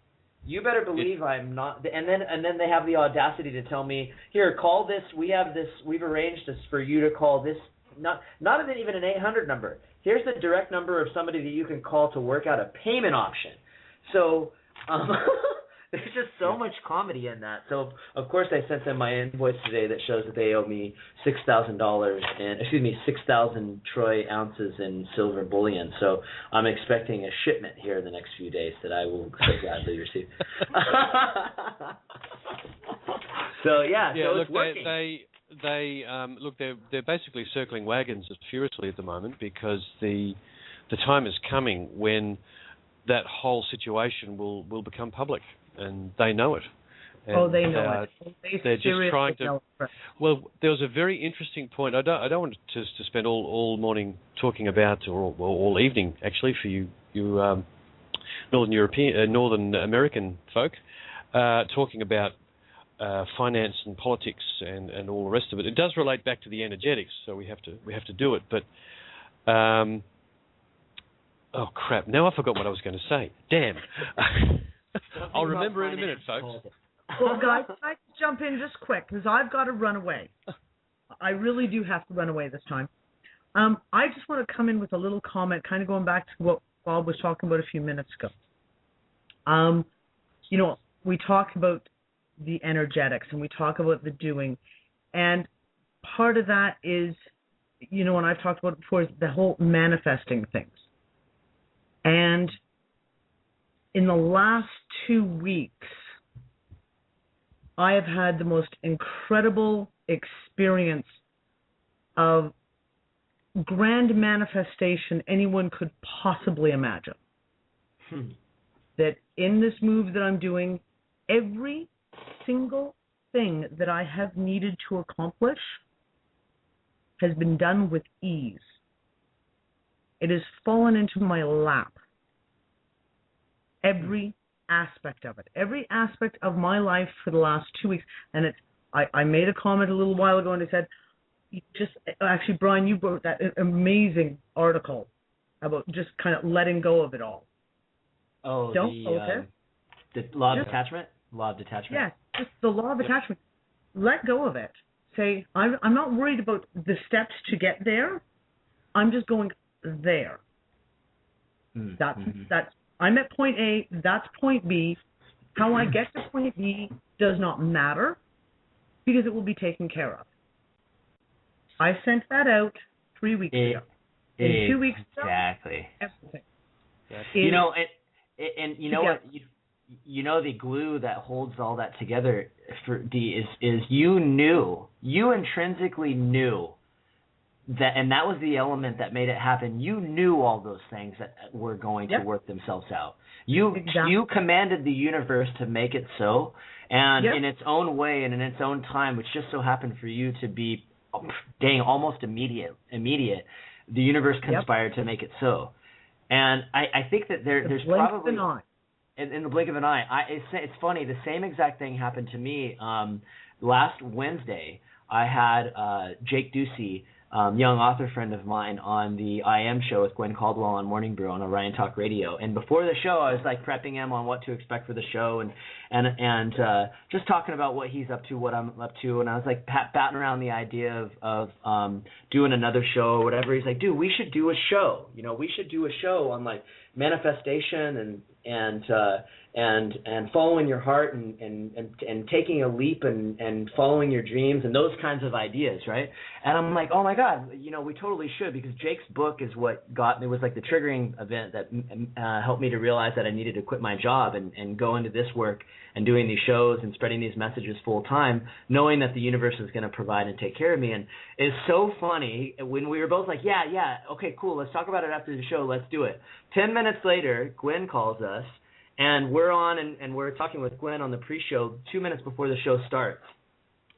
You better believe I'm not. And then they have the audacity to tell me, here, call this. We've arranged this for you to call this. Not even an 800 number. Here's the direct number of somebody that you can call to work out a payment option. So There's just so much comedy in that. So of course I sent them my invoice today that shows that they owe me $6,000 6,000 troy ounces in silver bullion. So I'm expecting a shipment here in the next few days that I will so gladly receive. So it's working. They're basically circling wagons furiously at the moment because the time is coming when that whole situation will become public, and they know it. And they know it. They're just trying to. Well, there was a very interesting point. I don't want to spend all morning talking about, or all evening actually, for you Northern American folk, talking about finance and politics and all the rest of it. It does relate back to the energetics, so we have to do it. But oh crap! Now I forgot what I was going to say. Damn. I'll remember in a minute, folks. Well, guys, can I jump in just quick because I've got to run away. I really do have to run away this time. I just want to come in with a little comment, kind of going back to what Bob was talking about a few minutes ago. We talk about the energetics and we talk about the doing, and part of that is, and I've talked about it before, is the whole manifesting things. And in the last 2 weeks, I have had the most incredible experience of grand manifestation anyone could possibly imagine. That in this move that I'm doing, every single thing that I have needed to accomplish has been done with ease. It has fallen into my lap. Every aspect of it. Every aspect of my life for the last 2 weeks. And I made a comment a little while ago and I said, actually, Brian, you wrote that amazing article about just kind of letting go of it all. Oh, the law of detachment? Law of detachment. Yeah, just the law of attachment. Let go of it. Say, I'm not worried about the steps to get there. I'm just going there. That's I'm at point A, that's point B. How I get to point B does not matter because it will be taken care of. I sent that out 3 weeks ago. In 2 weeks ago, exactly. Everything. What? The glue that holds all that together for D is you intrinsically knew that, and that was the element that made it happen. You knew all those things that were going to work themselves out. You commanded the universe to make it so, and in its own way and in its own time, which just so happened for you to be almost immediate. The universe conspired to make it so, and I think that there's probably in the blink of an eye. It's funny. The same exact thing happened to me last Wednesday. I had Jake Ducey, young author friend of mine, on the IM show with Gwen Caldwell on Morning Brew on Orion Talk Radio. And before the show, I was like prepping him on what to expect for the show and just talking about what he's up to, what I'm up to. And I was like batting around the idea of doing another show or whatever. He's like, dude, we should do a show. We should do a show on like manifestation and following your heart and taking a leap and following your dreams and those kinds of ideas, right? And I'm like, oh my God, we totally should, because Jake's book is what got me, was like the triggering event that helped me to realize that I needed to quit my job and go into this work and doing these shows and spreading these messages full time, knowing that the universe is going to provide and take care of me. And it's so funny when we were both like, yeah, okay, cool, let's talk about it after the show, let's do it. 10 minutes later, Gwen calls us. And we're on, and we're talking with Gwen on the pre-show 2 minutes before the show starts.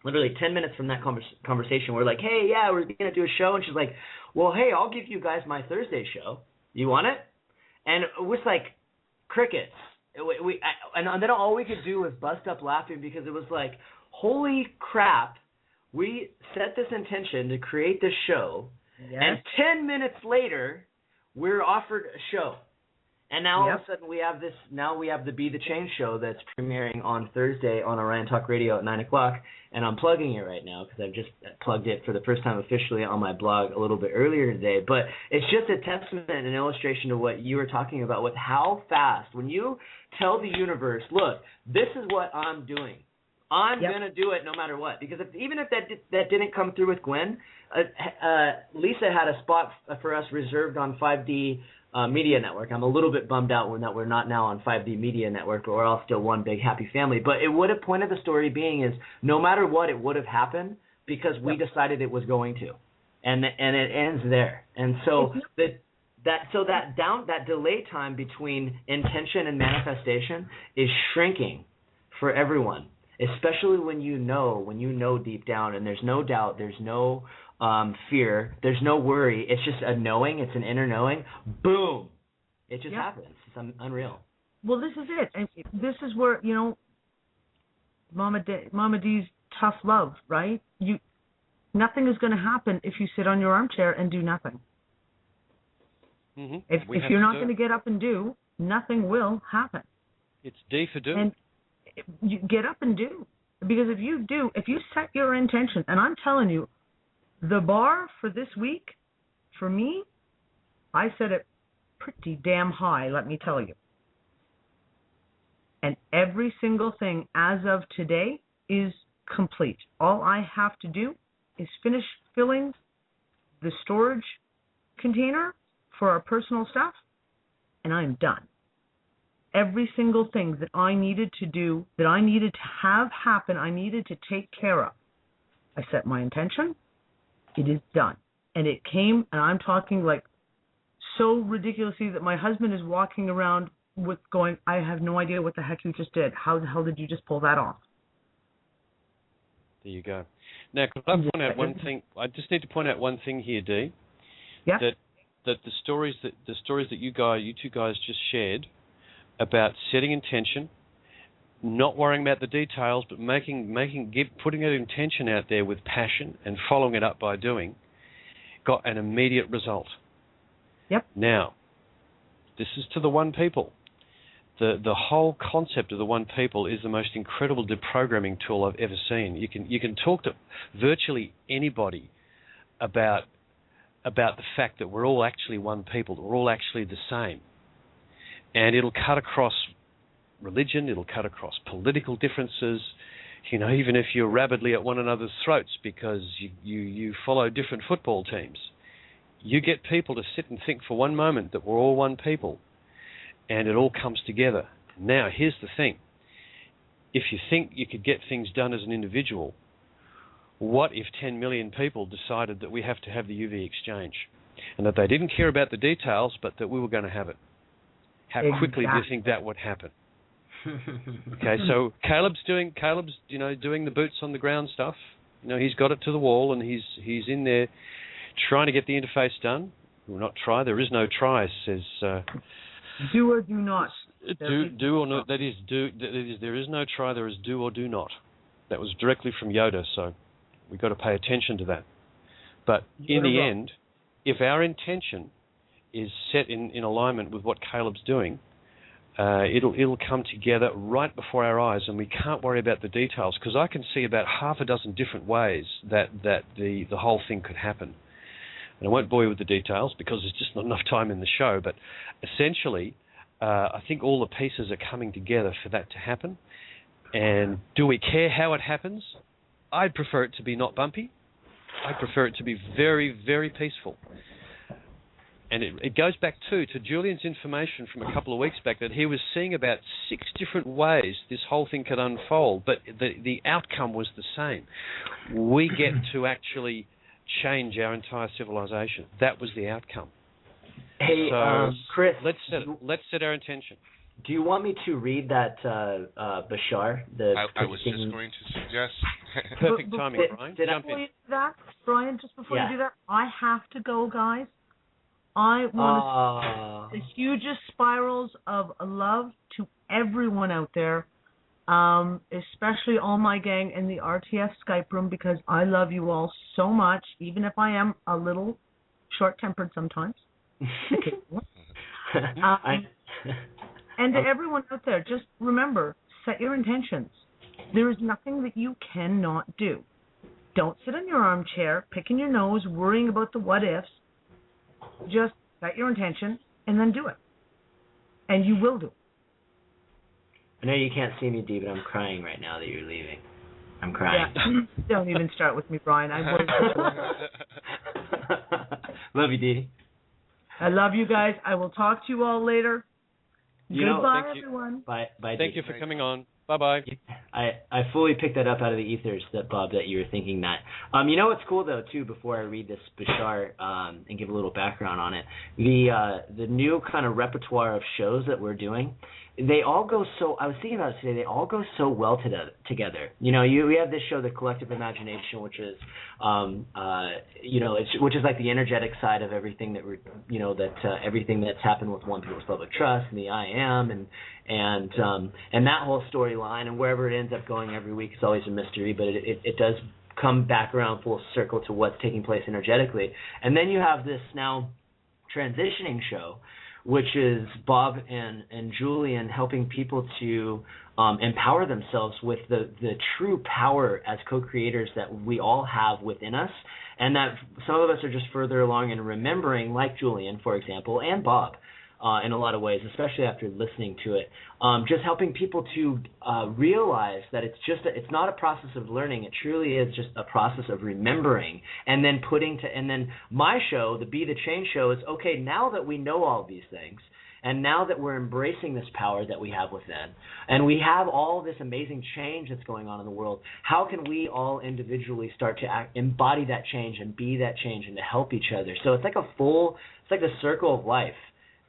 Literally 10 minutes from that conversation, we're like, hey, yeah, we're going to do a show. And she's like, well, hey, I'll give you guys my Thursday show. You want it? And it was like crickets. And then all we could do was bust up laughing, because it was like, holy crap, we set this intention to create this show, and 10 minutes later, we're offered a show. And now all of a sudden we have this. Now we have the Be the Change show that's premiering on Thursday on Orion Talk Radio at 9:00, and I'm plugging it right now because I've just plugged it for the first time officially on my blog a little bit earlier today. But it's just a testament and an illustration to what you were talking about with how fast when you tell the universe, look, this is what I'm doing. I'm gonna do it no matter what. Because even if that didn't come through with Gwen, Lisa had a spot for us reserved on 5D Media Network. I'm a little bit bummed out that we're not now on 5D Media Network, but we're all still one big happy family. But it would have point of the story being is no matter what, it would have happened because we decided it was going to, and it ends there. And so that delay time between intention and manifestation is shrinking for everyone, especially when you know deep down, and there's no doubt, there's no fear, there's no worry. It's just a knowing. It's an inner knowing. Boom! It just happens. It's unreal. Well, this is it, and this is where Mama D's tough love, right? Nothing is going to happen if you sit on your armchair and do nothing. Mm-hmm. If you're not going to get up and do, nothing will happen. It's D for do. And you get up and do, because if you set your intention, and I'm telling you, the bar for this week, for me, I set it pretty damn high, let me tell you. And every single thing as of today is complete. All I have to do is finish filling the storage container for our personal stuff, and I'm done. Every single thing that I needed to do, that I needed to have happen, I needed to take care of. I set my intention. It is done. And it came, and I'm talking like so ridiculously that my husband is walking around with going, I have no idea what the heck you just did. How the hell did you just pull that off? There you go. Now, could I point out one thing? I just need to point out one thing here, Dee. Yeah. That the stories that you two guys just shared about setting intention, not worrying about the details, but putting that intention out there with passion and following it up by doing, got an immediate result. Yep. Now, this is to the one people. The whole concept of the one people is the most incredible deprogramming tool I've ever seen. You can talk to virtually anybody about the fact that we're all actually one people, that we're all actually the same. And it'll cut across religion, it'll cut across political differences, even if you're rabidly at one another's throats because you follow different football teams. You get people to sit and think for one moment that we're all one people, and it all comes together. Now, here's the thing. If you think you could get things done as an individual, what if 10 million people decided that we have to have the UV exchange, and that they didn't care about the details, but that we were going to have it? How quickly do you think that would happen? Okay, so Caleb's doing the boots on the ground stuff. He's got it to the wall, and he's in there trying to get the interface done. Well, not try. There is no try. Says do or do not. Do or not. That is do. There is no try. There is do or do not. That was directly from Yoda. So we've got to pay attention to that. But in the end, if our intention is set in alignment with what Caleb's doing, it'll come together right before our eyes, and we can't worry about the details, because I can see about half a dozen different ways that the whole thing could happen. And I won't bore you with the details because there's just not enough time in the show, but essentially I think all the pieces are coming together for that to happen. And do we care how it happens? I'd prefer it to be not bumpy. I prefer it to be very, very peaceful. And it goes back to Julian's information from a couple of weeks back that he was seeing about 6 different ways this whole thing could unfold, but the outcome was the same. We get to actually change our entire civilization. That was the outcome. Hey, so, Chris, let's set our intention. Do you want me to read that Bashar? I was just going to suggest. Perfect timing, Brian. Jump in. Brian, just before you do that, I have to go, guys. I want the hugest spirals of love to everyone out there, especially all my gang in the RTS Skype room, because I love you all so much, even if I am a little short-tempered sometimes. And to everyone out there, just remember, set your intentions. There is nothing that you cannot do. Don't sit in your armchair, picking your nose, worrying about the what-ifs. Just set your intention and then do it. And you will do it. I know you can't see me, Dee, but I'm crying right now that you're leaving. I'm crying. Yeah. Don't even start with me, Brian. I was. Love you, Dee. I love you guys. I will talk to you all later. Goodbye, everyone. Bye, Thank you for coming on. Bye-bye. I fully picked that up out of the ethers, Bob, that you were thinking that. You know what's cool, though, too, before I read this Bashar and give a little background on it, the new kind of repertoire of shows that we're doing, they all go so, I was thinking about it today, they all go so well together. You know, we have this show, The Collective Imagination, which is, which is like the energetic side of everything that we're, everything that's happened with One People's Public Trust and the I Am and that whole storyline, and wherever it ends up going every week is always a mystery, but it does come back around full circle to what's taking place energetically. And then you have this now transitioning show, which is Bob and Julian helping people to empower themselves with the true power as co-creators that we all have within us, and that some of us are just further along in remembering, like Julian, for example, and Bob, in a lot of ways, especially after listening to it, just helping people to realize that it's not a process of learning. It truly is just a process of remembering, and then and then my show, the Be the Change show, is okay. Now that we know all these things, and now that we're embracing this power that we have within, and we have all this amazing change that's going on in the world, how can we all individually start to embody that change and be that change and to help each other? So it's like it's like the circle of life.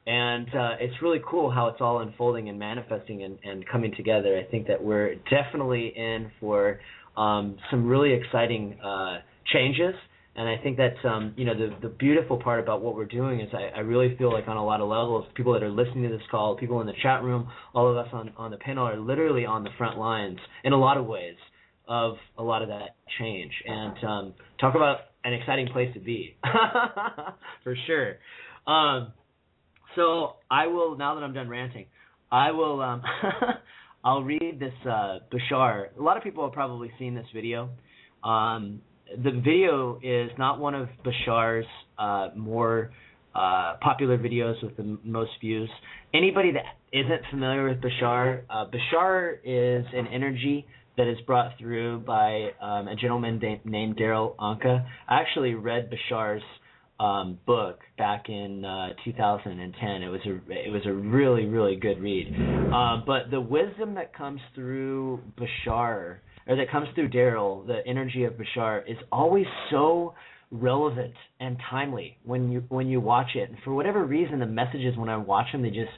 And it's really cool how it's all unfolding and manifesting and coming together. I think that we're definitely in for some really exciting changes. And I think that the beautiful part about what we're doing is I really feel like on a lot of levels, people that are listening to this call, people in the chat room, all of us on the panel are literally on the front lines in a lot of ways of a lot of that change. And talk about an exciting place to be, for sure. So I will, now that I'm done ranting, I will I'll read this Bashar. A lot of people have probably seen this video. The video is not one of Bashar's more popular videos with the most views. Anybody that isn't familiar with Bashar, Bashar is an energy that is brought through by a gentleman named Daryl Anka. I actually read Bashar's book back in 2010. It was a really, really good read. But the wisdom that comes through Bashar, or that comes through Daryl, the energy of Bashar, is always so relevant and timely when you watch it. And for whatever reason, the messages when I watch them, they just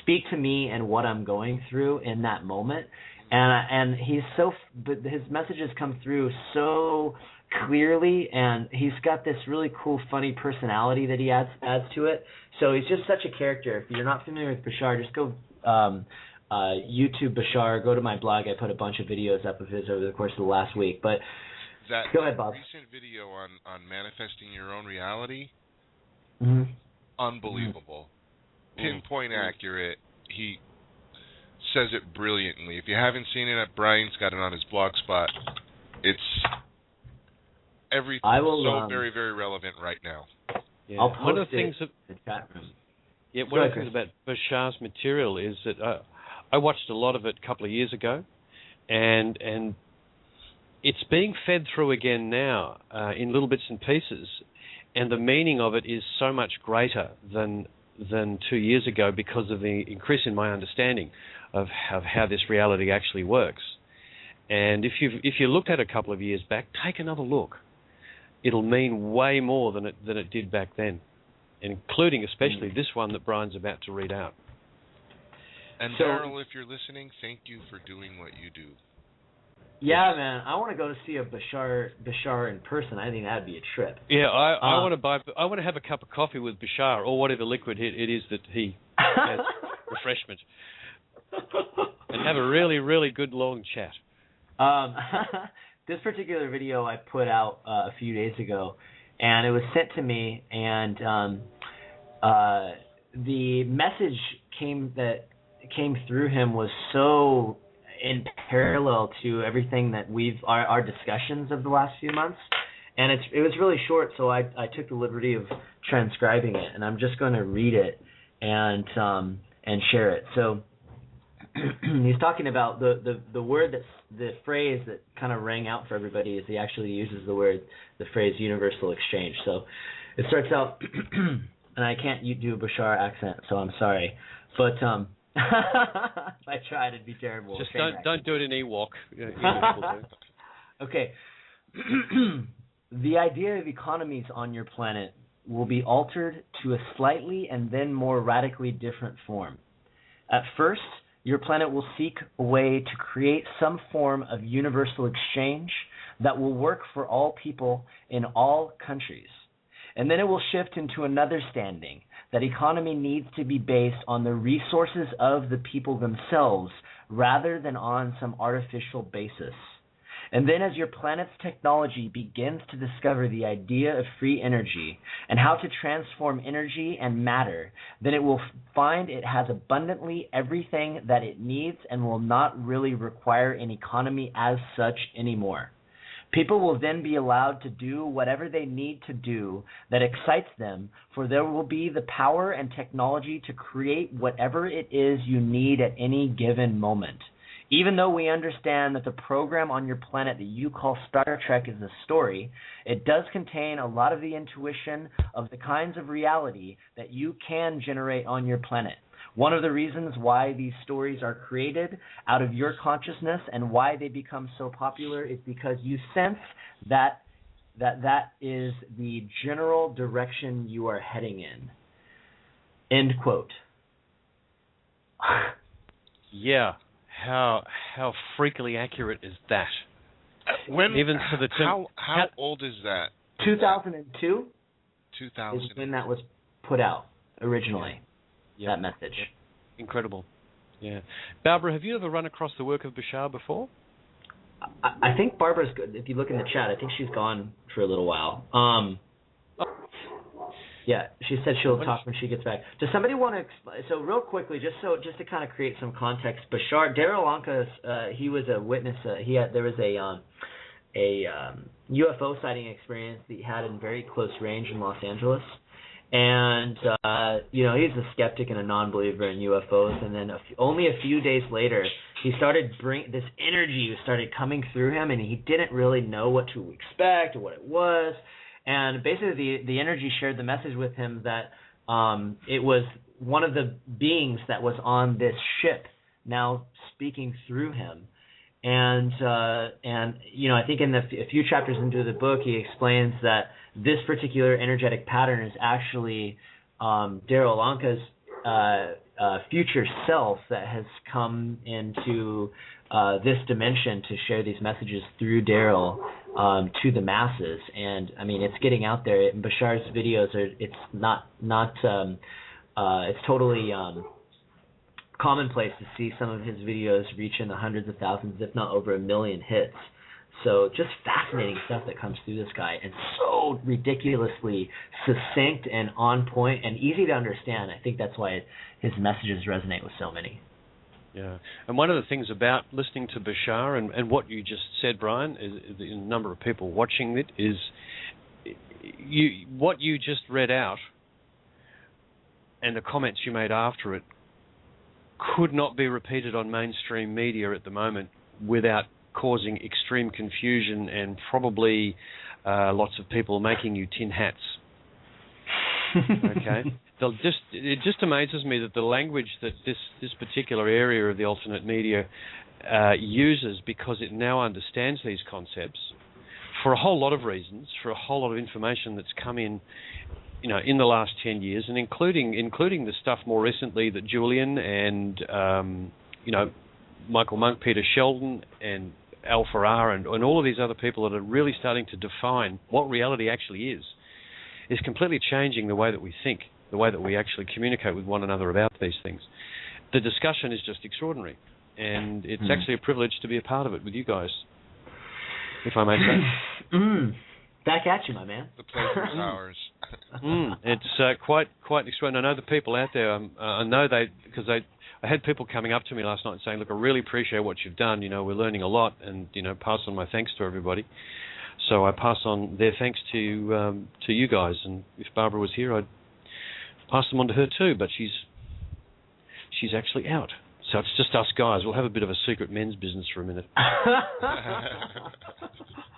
speak to me and what I'm going through in that moment. And but his messages come through so clearly, and he's got this really cool, funny personality that he adds to it. So he's just such a character. If you're not familiar with Bashar, just go YouTube Bashar. Go to my blog. I put a bunch of videos up of his over the course of the last week. But go ahead, Bob. Recent video on manifesting your own reality, unbelievable, pinpoint accurate. He says it brilliantly. If you haven't seen it, Brian's got it on his blog spot. It's everything very, very relevant right now. Yeah. I'll post one of the things in the chat room. Yeah, one of the things about Bashar's material is that I watched a lot of it a couple of years ago, and it's being fed through again now in little bits and pieces, and the meaning of it is so much greater than 2 years ago because of the increase in my understanding of how this reality actually works. And if you looked at it a couple of years back, take another look. It'll mean way more than it did back then, including especially this one that Brian's about to read out. And Daryl, if you're listening, thank you for doing what you do. Yeah, man, I want to go to see a Bashar in person. I think that'd be a trip. Yeah, I want to have a cup of coffee with Bashar or whatever liquid it is that he has refreshment, and have a really, really good long chat. This particular video I put out a few days ago, and it was sent to me, and the message came through him was so in parallel to everything that our discussions of the last few months, and it was really short, so I took the liberty of transcribing it, and I'm just going to read it and share it. So he's talking about the word the phrase that kind of rang out for everybody is he actually uses the phrase universal exchange. So it starts out, and I can't do a Bashar accent, so I'm sorry, but if I tried, it'd be terrible. Just don't do it in Ewok. Okay. The idea of economies on your planet will be altered to a slightly and then more radically different form. At first, your planet will seek a way to create some form of universal exchange that will work for all people in all countries. And then it will shift into another standing, that economy needs to be based on the resources of the people themselves rather than on some artificial basis. And then as your planet's technology begins to discover the idea of free energy and how to transform energy and matter, then it will find it has abundantly everything that it needs and will not really require an economy as such anymore. People will then be allowed to do whatever they need to do that excites them, for there will be the power and technology to create whatever it is you need at any given moment. Even though we understand that the program on your planet that you call Star Trek is a story, it does contain a lot of the intuition of the kinds of reality that you can generate on your planet. One of the reasons why these stories are created out of your consciousness and why they become so popular is because you sense that is the general direction you are heading in. End quote. Yeah. How freakily accurate is that? Even to the how old is that? 2002. 2000 is when that was put out originally. Yep. That message. Yep. Incredible. Yeah. Barbara, have you ever run across the work of Bashar before? I think Barbara's good. If you look in the chat, I think she's gone for a little while. Yeah, she said she'll talk when she gets back. Does somebody want to explain? So real quickly, just to kind of create some context, Daryl Anka, he was a witness. There was a UFO sighting experience that he had in very close range in Los Angeles, and he's a skeptic and a non-believer in UFOs. And then only a few days later, he started this energy started coming through him, and he didn't really know what to expect or what it was. And basically, the energy shared the message with him that it was one of the beings that was on this ship now speaking through him. And I think in a few chapters into the book, he explains that this particular energetic pattern is actually Daryl Anka's future self that has come into this dimension to share these messages through Daryl to the masses. And I mean, it's getting out there. Bashar's videos it's totally commonplace to see some of his videos reaching the hundreds of thousands, if not over 1 million hits. So just fascinating stuff that comes through this guy, and so ridiculously succinct and on point and easy to understand. I think that's why his messages resonate with so many. Yeah, and one of the things about listening to Bashar and what you just said, Brian, is the number of people watching it is what you just read out and the comments you made after it could not be repeated on mainstream media at the moment without causing extreme confusion and probably lots of people making you tin hats. Okay? It just amazes me that the language that this particular area of the alternate media uses, because it now understands these concepts for a whole lot of reasons, for a whole lot of information that's come in the last 10 years, and including the stuff more recently that Julian and Michael Monk, Peter Sheldon, and Al Farrar, and all of these other people that are really starting to define what reality actually is completely changing the way that we think, the way that we actually communicate with one another about these things. The discussion is just extraordinary, and it's actually a privilege to be a part of it with you guys, if I may say. Back at you, my man. The pleasure is ours. It's quite extraordinary. I know the people out there. I know because I had people coming up to me last night saying, "Look, I really appreciate what you've done. We're learning a lot, and pass on my thanks to everybody." So I pass on their thanks to you guys, and if Barbara was here, I'd pass them on to her too. But she's actually out. So it's just us guys. We'll have a bit of a secret men's business for a minute.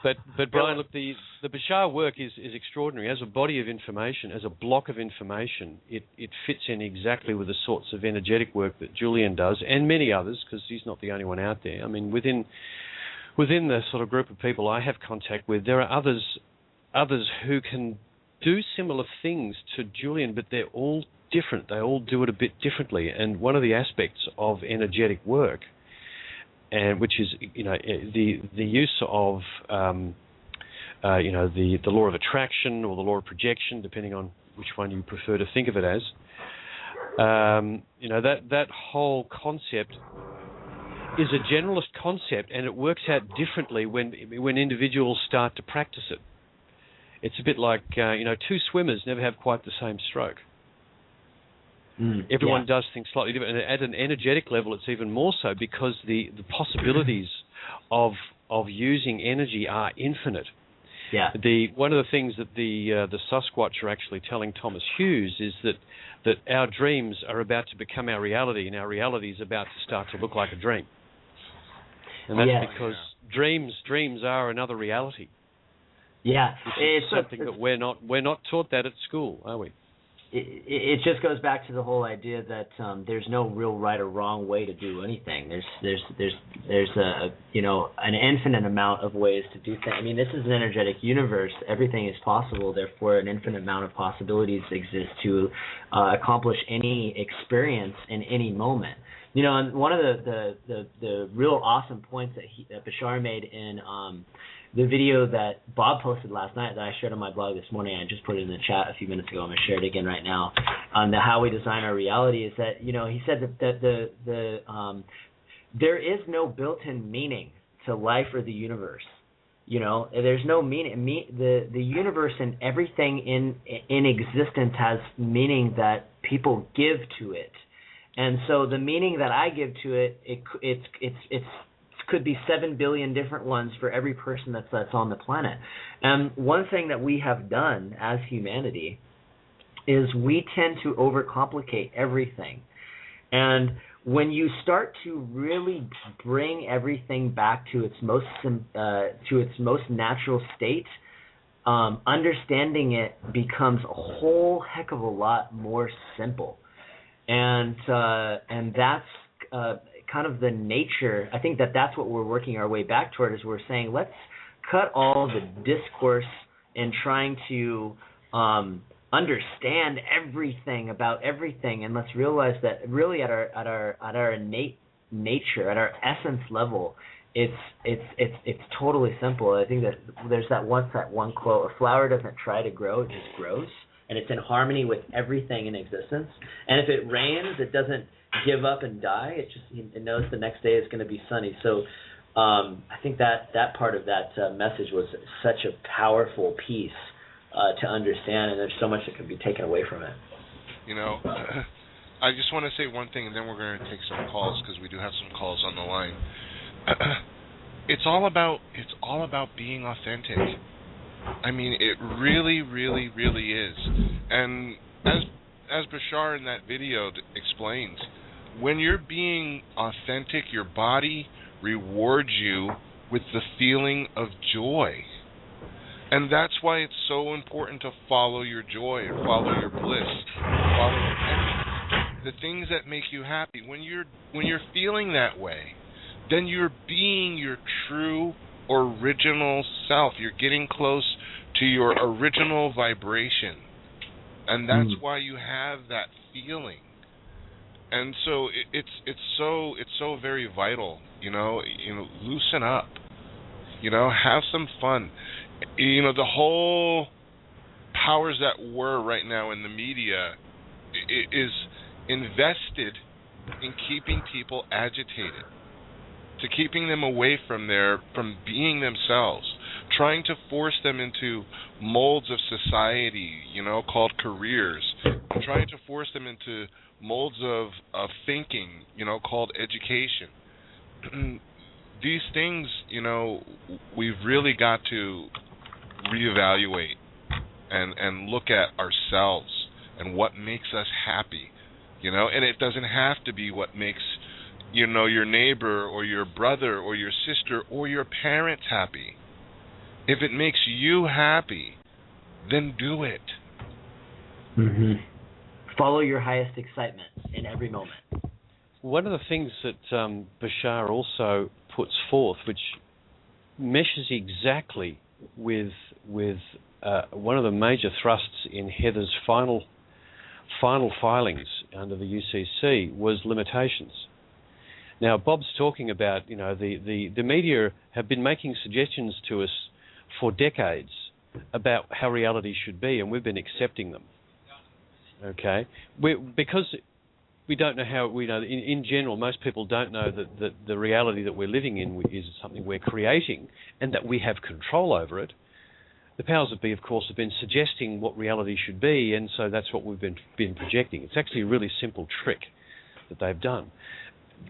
But Brian, look, the Bashar work is extraordinary. As a body of information, as a block of information, it fits in exactly with the sorts of energetic work that Julian does, and many others, because he's not the only one out there. I mean, within the sort of group of people I have contact with, there are others who can do similar things to Julian, but they're all different. They all do it a bit differently. And one of the aspects of energetic work, and which is the use of the law of attraction or the law of projection, depending on which one you prefer to think of it as, that whole concept is a generalist concept, and it works out differently when individuals start to practice it. It's a bit like two swimmers never have quite the same stroke. Everyone does things slightly different, and at an energetic level, it's even more so, because the possibilities of using energy are infinite. Yeah. One of the things that the Sasquatch are actually telling Thomas Hughes is that our dreams are about to become our reality, and our reality is about to start to look like a dream. And that's because dreams are another reality. Yeah, it's something that we're not taught that at school, are we? It just goes back to the whole idea that there's no real right or wrong way to do anything. There's an infinite amount of ways to do things. I mean, this is an energetic universe. Everything is possible. Therefore, an infinite amount of possibilities exist to accomplish any experience in any moment. And one of the real awesome points that Bashar made in the video that Bob posted last night that I shared on my blog this morning, I just put it in the chat a few minutes ago. I'm going to share it again right now. On the how we design our reality is that he said that there is no built-in meaning to life or the universe. There's no meaning. The universe and everything in existence has meaning that people give to it, and so the meaning that I give to it, it's could be 7 billion different ones for every person that's on the planet. And one thing that we have done as humanity is we tend to overcomplicate everything. And when you start to really bring everything back to its most natural state, understanding it becomes a whole heck of a lot more simple. And that's kind of the nature. I think that's what we're working our way back toward, is we're saying, let's cut all the discourse and trying to understand everything about everything, and let's realize that really at our innate nature, at our essence level, it's totally simple. I think that there's that one quote: a flower doesn't try to grow, it just grows, and it's in harmony with everything in existence. And if it rains, it doesn't give up and die. It knows the next day is going to be sunny. So I think that part of that message was such a powerful piece to understand, and there's so much that can be taken away from it. I just want to say one thing, and then we're going to take some calls, because we do have some calls on the line. It's all about being authentic. I mean, it really, really, really is. And as Bashar in that video explains, when you're being authentic, your body rewards you with the feeling of joy. And that's why it's so important to follow your joy and follow your bliss, follow your energy, the things that make you happy. When you're feeling that way, then you're being your true original self. You're getting close to your original vibration. And that's why you have that feeling. And so it's so very vital, loosen up, have some fun. The whole powers that were right now in the media is invested in keeping people agitated, to keeping them away from being themselves, trying to force them into molds of society, called careers, trying to force them into molds of thinking, called education. These things, we've really got to reevaluate and look at ourselves and what makes us happy, and it doesn't have to be what makes, your neighbor or your brother or your sister or your parents happy. If it makes you happy, then do it. Mm-hmm. Follow your highest excitement in every moment. One of the things that Bashar also puts forth, which meshes exactly with one of the major thrusts in Heather's final filings under the UCC, was limitations. Now, Bob's talking about, the media have been making suggestions to us for decades about how reality should be, and we've been accepting them. Okay, because we don't know how. In general, most people don't know that the reality that we're living in is something we're creating, and that we have control over it. The powers that be, of course, have been suggesting what reality should be, and so that's what we've been projecting. It's actually a really simple trick that they've done,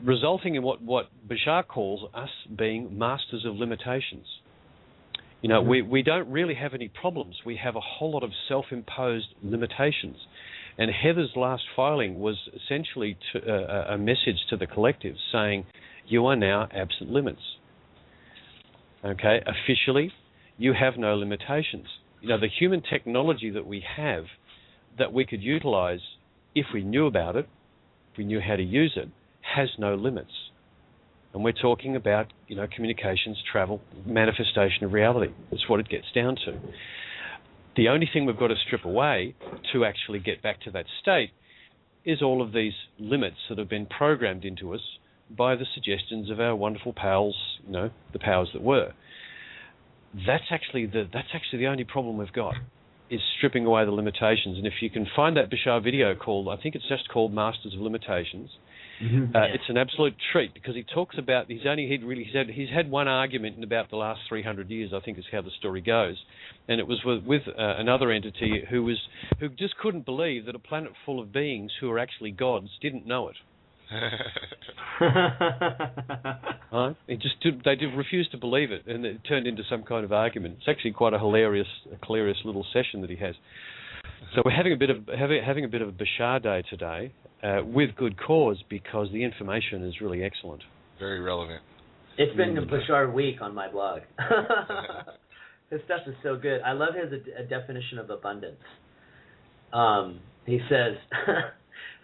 resulting in what Bashar calls us being masters of limitations. We don't really have any problems. We have a whole lot of self-imposed limitations. And Heather's last filing was essentially a message to the collective saying, you are now absent limits. Okay, officially, you have no limitations. The human technology that we have, that we could utilize if we knew about it, if we knew how to use it, has no limits. And we're talking about, communications, travel, manifestation of reality. That's what it gets down to. The only thing we've got to strip away to actually get back to that state is all of these limits that have been programmed into us by the suggestions of our wonderful pals, the powers that were. That's actually the only problem we've got, is stripping away the limitations. And if you can find that Bashar video I think it's just called Masters of Limitations. Mm-hmm. It's an absolute treat, because he talks about he's had one argument in about the last 300 years, I think is how the story goes, and it was with another entity who just couldn't believe that a planet full of beings who are actually gods didn't know it. Right? They refused to believe it, and it turned into some kind of argument. It's actually quite a hilarious little session that he has. So we're having a bit of a Bashar Day today, with good cause, because the information is really excellent. Very relevant. It's been a Bashar week on my blog. His stuff is so good. I love his definition of abundance. He says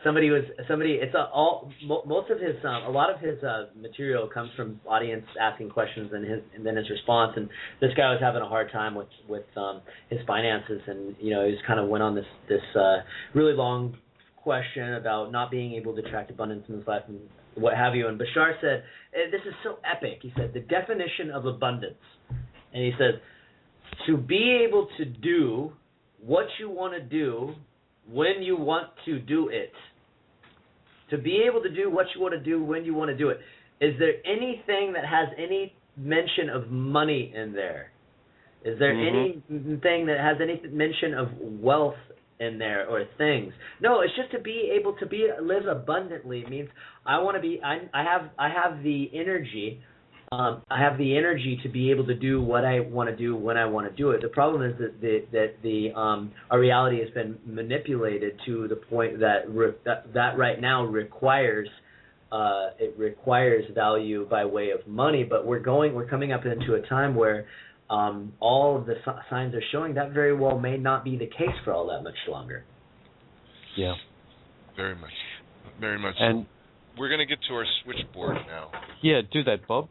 most of his a lot of his material comes from audience asking questions and then his response. And this guy was having a hard time with his finances, and he just kind of went on this really long question about not being able to attract abundance in his life and what have you. And Bashar said, this is so epic. He said, the definition of abundance. And he says, to be able to do what you want to do when you want to do it. To be able to do what you want to do when you want to do it. Is there anything that has any mention of money in there? Is there anything that has any mention of wealth in there or things? No, it's just to be able to live abundantly. It means I have the energy. I have the energy to be able to do what I want to do when I want to do it. The problem is that our reality has been manipulated to the point that right now requires value by way of money. But we're coming up into a time where all of the signs are showing that very well may not be the case for all that much longer. Yeah, very much. And we're going to get to our switchboard now. Yeah, do that, Bob.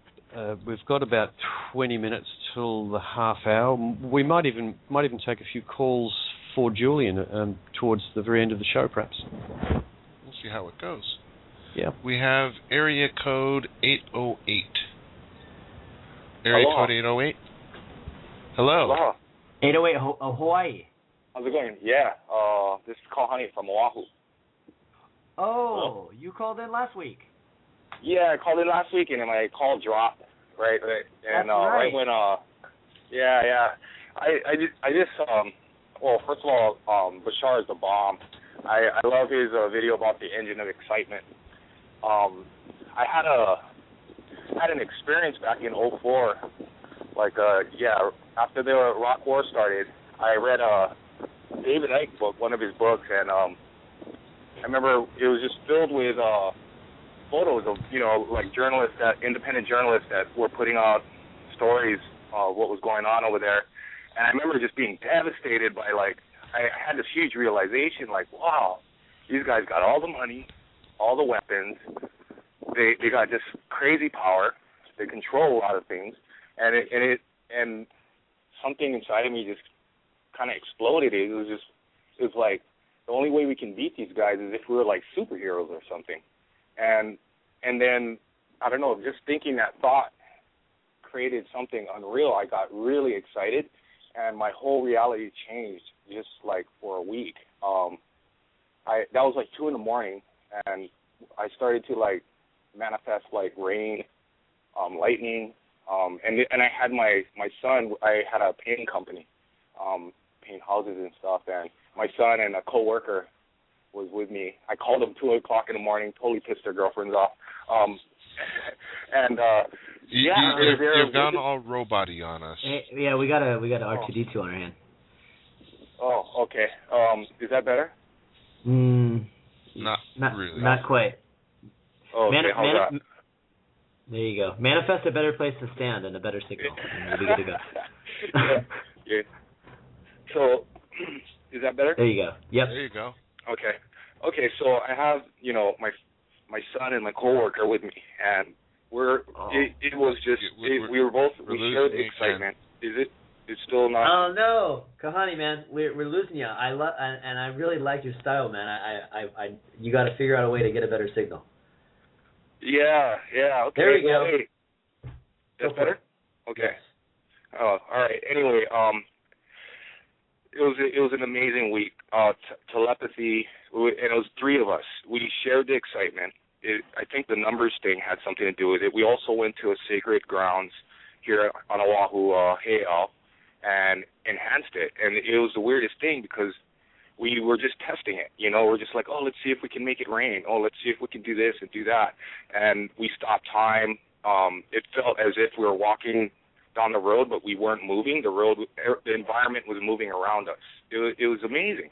We've got about 20 minutes till the half hour. We might even take a few calls for Julian towards the very end of the show, perhaps. We'll see how it goes. Yeah. We have area code 808. Hello. Code 808. Hello. Hello. 808 Hawaii. How's it going? Yeah. This is Call Honey from Oahu. Oh, you called in last week. Yeah, I called in last week and my call dropped. Right. And That's right. right when Yeah. I just well, first of all, Bashar is the bomb. I love his video about the engine of excitement. I had an experience back in '04. Like, after the Iraq War started, I read David Icke book, one of his books, and I remember it was just filled with photos of, like independent journalists that were putting out stories of what was going on over there. And I remember just being devastated by, like, I had this huge realization, like, wow, these guys got all the money, all the weapons, they got this crazy power, they control a lot of things, and something inside of me just kind of exploded. It was like, the only way we can beat these guys is if we were like superheroes or something. And then, I don't know, just thinking that thought created something unreal. I got really excited, and my whole reality changed just like for a week. That was like 2 a.m, and I started to like manifest like rain, lightning, and I had my son. I had a painting company, paint houses and stuff, and my son and a coworker was with me. I called them 2 o'clock in the morning, totally pissed their girlfriends off. You've gone all robot-y on us. Yeah, we got a R2D2 on our hand. Oh, okay. Is that better? Not really. Not quite. Oh, okay, how's that? There you go. Manifest a better place to stand and a better signal, and we'll be good to go. Yeah. So, is that better? There you go. Yep. There you go. Okay. So I have, my son and my coworker with me, and we were shared the excitement. It's still not. Oh no, Kahani, man, we're losing you. I really like your style, man. You got to figure out a way to get a better signal. Yeah. Okay. There you go. Hey. That's better? Okay. Yes. Oh, all right. Anyway, it was an amazing week. Telepathy, and it was 3 of us. We shared the excitement. I think the numbers thing had something to do with it. We also went to a sacred grounds here on Oahu, Heiau, and enhanced it. And it was the weirdest thing because we were just testing it. We're just like, let's see if we can make it rain. Let's see if we can do this and do that. And we stopped time. It felt as if we were walking down the road, but we weren't moving. The environment was moving around us. It was amazing.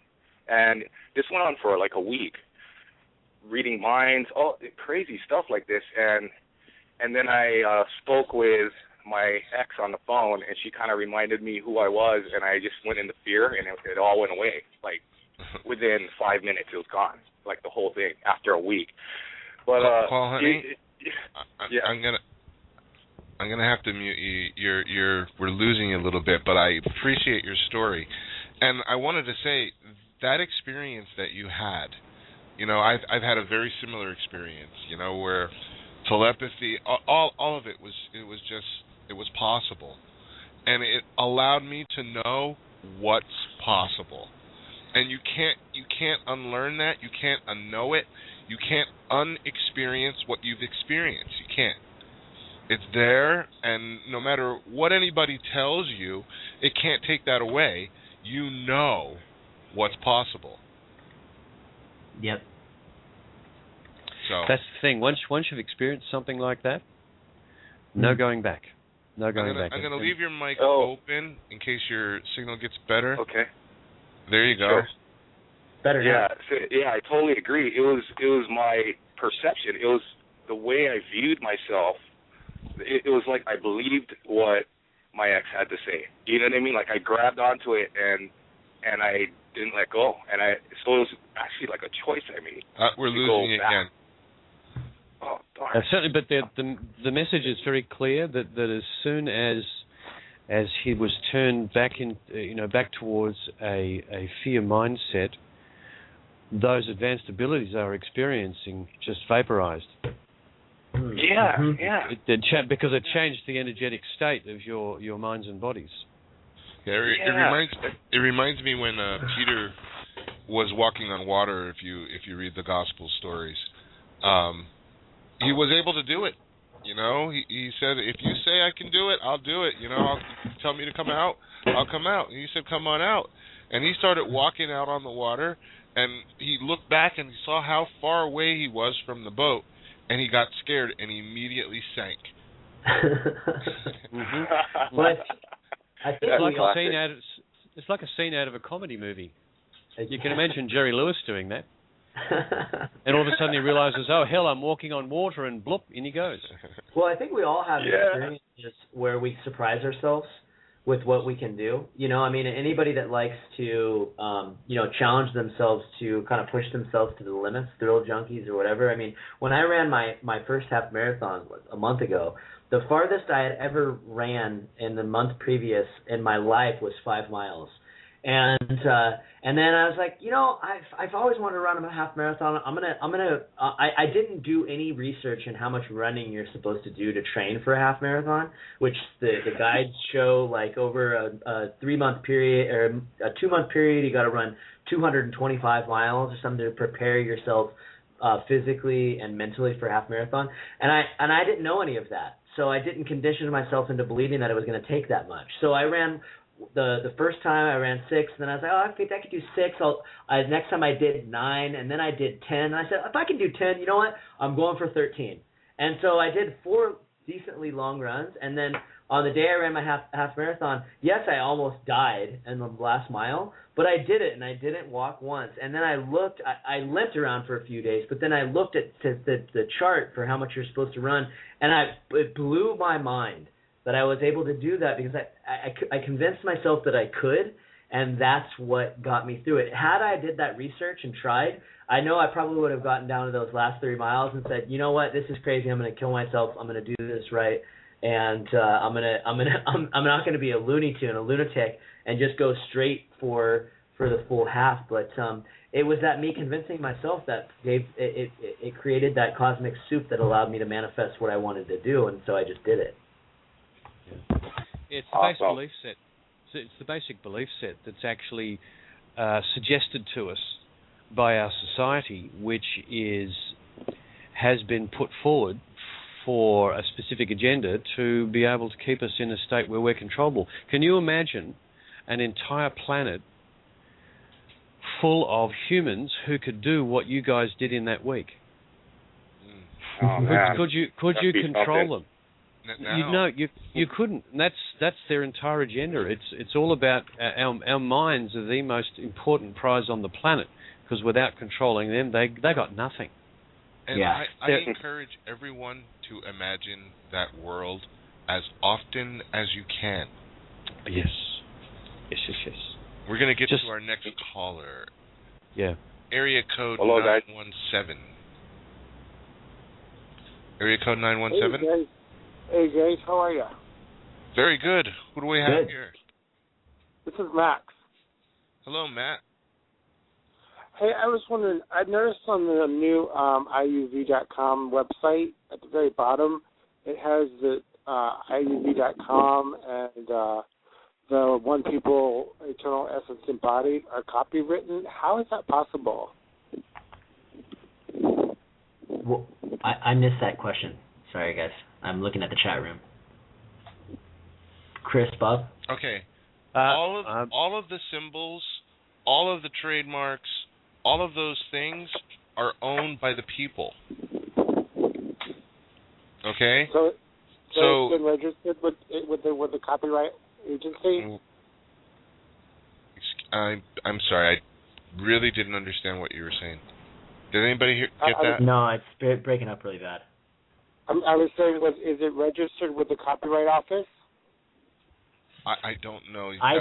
And this went on for like a week. Reading minds, crazy stuff like this. And then I spoke with my ex on the phone, and she kind of reminded me who I was, and I just went into fear, and it all went away. Like, within 5 minutes, it was gone. Like, the whole thing, after a week. But, Paul, honey, yeah. I'm gonna have to mute you. We're losing you a little bit, but I appreciate your story. And I wanted to say, that experience that you had, I've had a very similar experience, where telepathy, all of it was possible, and it allowed me to know what's possible. And you can't unlearn that. You can't unknow it. You can't unexperience what you've experienced. You can't. It's there, and no matter what anybody tells you, it can't take that away. You know what's possible. Yep. So that's the thing. Once you've experienced something like that, no going back. No going back. I'm going to leave your mic open in case your signal gets better. Okay. There you go. Sure. Better now. Yeah, I totally agree. It was my perception. It was the way I viewed myself. It was like I believed what my ex had to say. You know what I mean? Like I grabbed onto it and I didn't let go. So it was actually like a choice I made. We're losing you again. Oh, darn. Certainly, but the message is very clear that as soon as he was turned back back towards a fear mindset, those advanced abilities they were experiencing just vaporized. Yeah. Because it changed the energetic state of your minds and bodies. Yeah, it reminds me when Peter was walking on water. If you read the gospel stories, he was able to do it. You know, he said, if you say I can do it, I'll do it. You know, if you tell me to come out, I'll come out. And he said, come on out. And he started walking out on the water, and he looked back and he saw how far away he was from the boat, and he got scared and he immediately sank. But I think it's like a scene out of a comedy movie. You can imagine Jerry Lewis doing that. And all of a sudden he realizes, oh, hell, I'm walking on water, and bloop, in he goes. Well, I think we all have experiences where we surprise ourselves with what we can do. You know, I mean, anybody that likes to, challenge themselves to kind of push themselves to the limits, thrill junkies or whatever. I mean, when I ran my first half marathon a month ago, the farthest I had ever ran in the month previous in my life was 5 miles. And then I was like, I've always wanted to run a half marathon. I didn't do any research in how much running you're supposed to do to train for a half marathon, which the guides show, like over a 3-month period or a 2-month period, you got to run 225 miles or something to prepare yourself physically and mentally for a half marathon. And I didn't know any of that, so I didn't condition myself into believing that it was going to take that much. So I ran. The first time I ran 6, and then I was like, I think I could do 6. Next time I did 9, and then I did 10. And I said, if I can do 10, you know what? I'm going for 13. And so I did 4 decently long runs, and then on the day I ran my half marathon, yes, I almost died in the last mile, but I did it, and I didn't walk once. And then I limped around for a few days, but then I looked at the chart for how much you're supposed to run, and it blew my mind that I was able to do that, because I convinced myself that I could, and that's what got me through it. Had I did that research and tried, I know I probably would have gotten down to those last 3 miles and said, you know what, this is crazy. I'm going to kill myself. I'm going to do this right, and I'm not going to be a Looney Tune, a lunatic, and just go straight for the full half. But it was that me convincing myself that it created that cosmic soup that allowed me to manifest what I wanted to do, and so I just did it. It's the basic belief set. It's the basic belief set that's actually suggested to us by our society, which has been put forward for a specific agenda to be able to keep us in a state where we're controllable. Can you imagine an entire planet full of humans who could do what you guys did in that week? Oh, man. Could you control them? No. You couldn't. And that's their entire agenda. It's all about our minds are the most important prize on the planet, because without controlling them, they got nothing. And I encourage everyone to imagine that world as often as you can. Yes. We're going to get to our next caller. Yeah. Area code 917. Area code 917. Hey, guys, how are you? Very good. Who do we have here? This is Max. Hello, Matt. Hey, I was wondering, I noticed on the new IUV.com website, at the very bottom, it has the IUV.com and the One People, Eternal Essence Embodied are copywritten. How is that possible? Well, I missed that question. Sorry, guys. I'm looking at the chat room. Chris, Bob? Okay. All of the symbols, all of the trademarks, all of those things are owned by the people. Okay? So it's been registered with the copyright agency? I'm sorry. I really didn't understand what you were saying. Did anybody get that? No, it's breaking up really bad. I was saying, is it registered with the Copyright Office? I don't know. I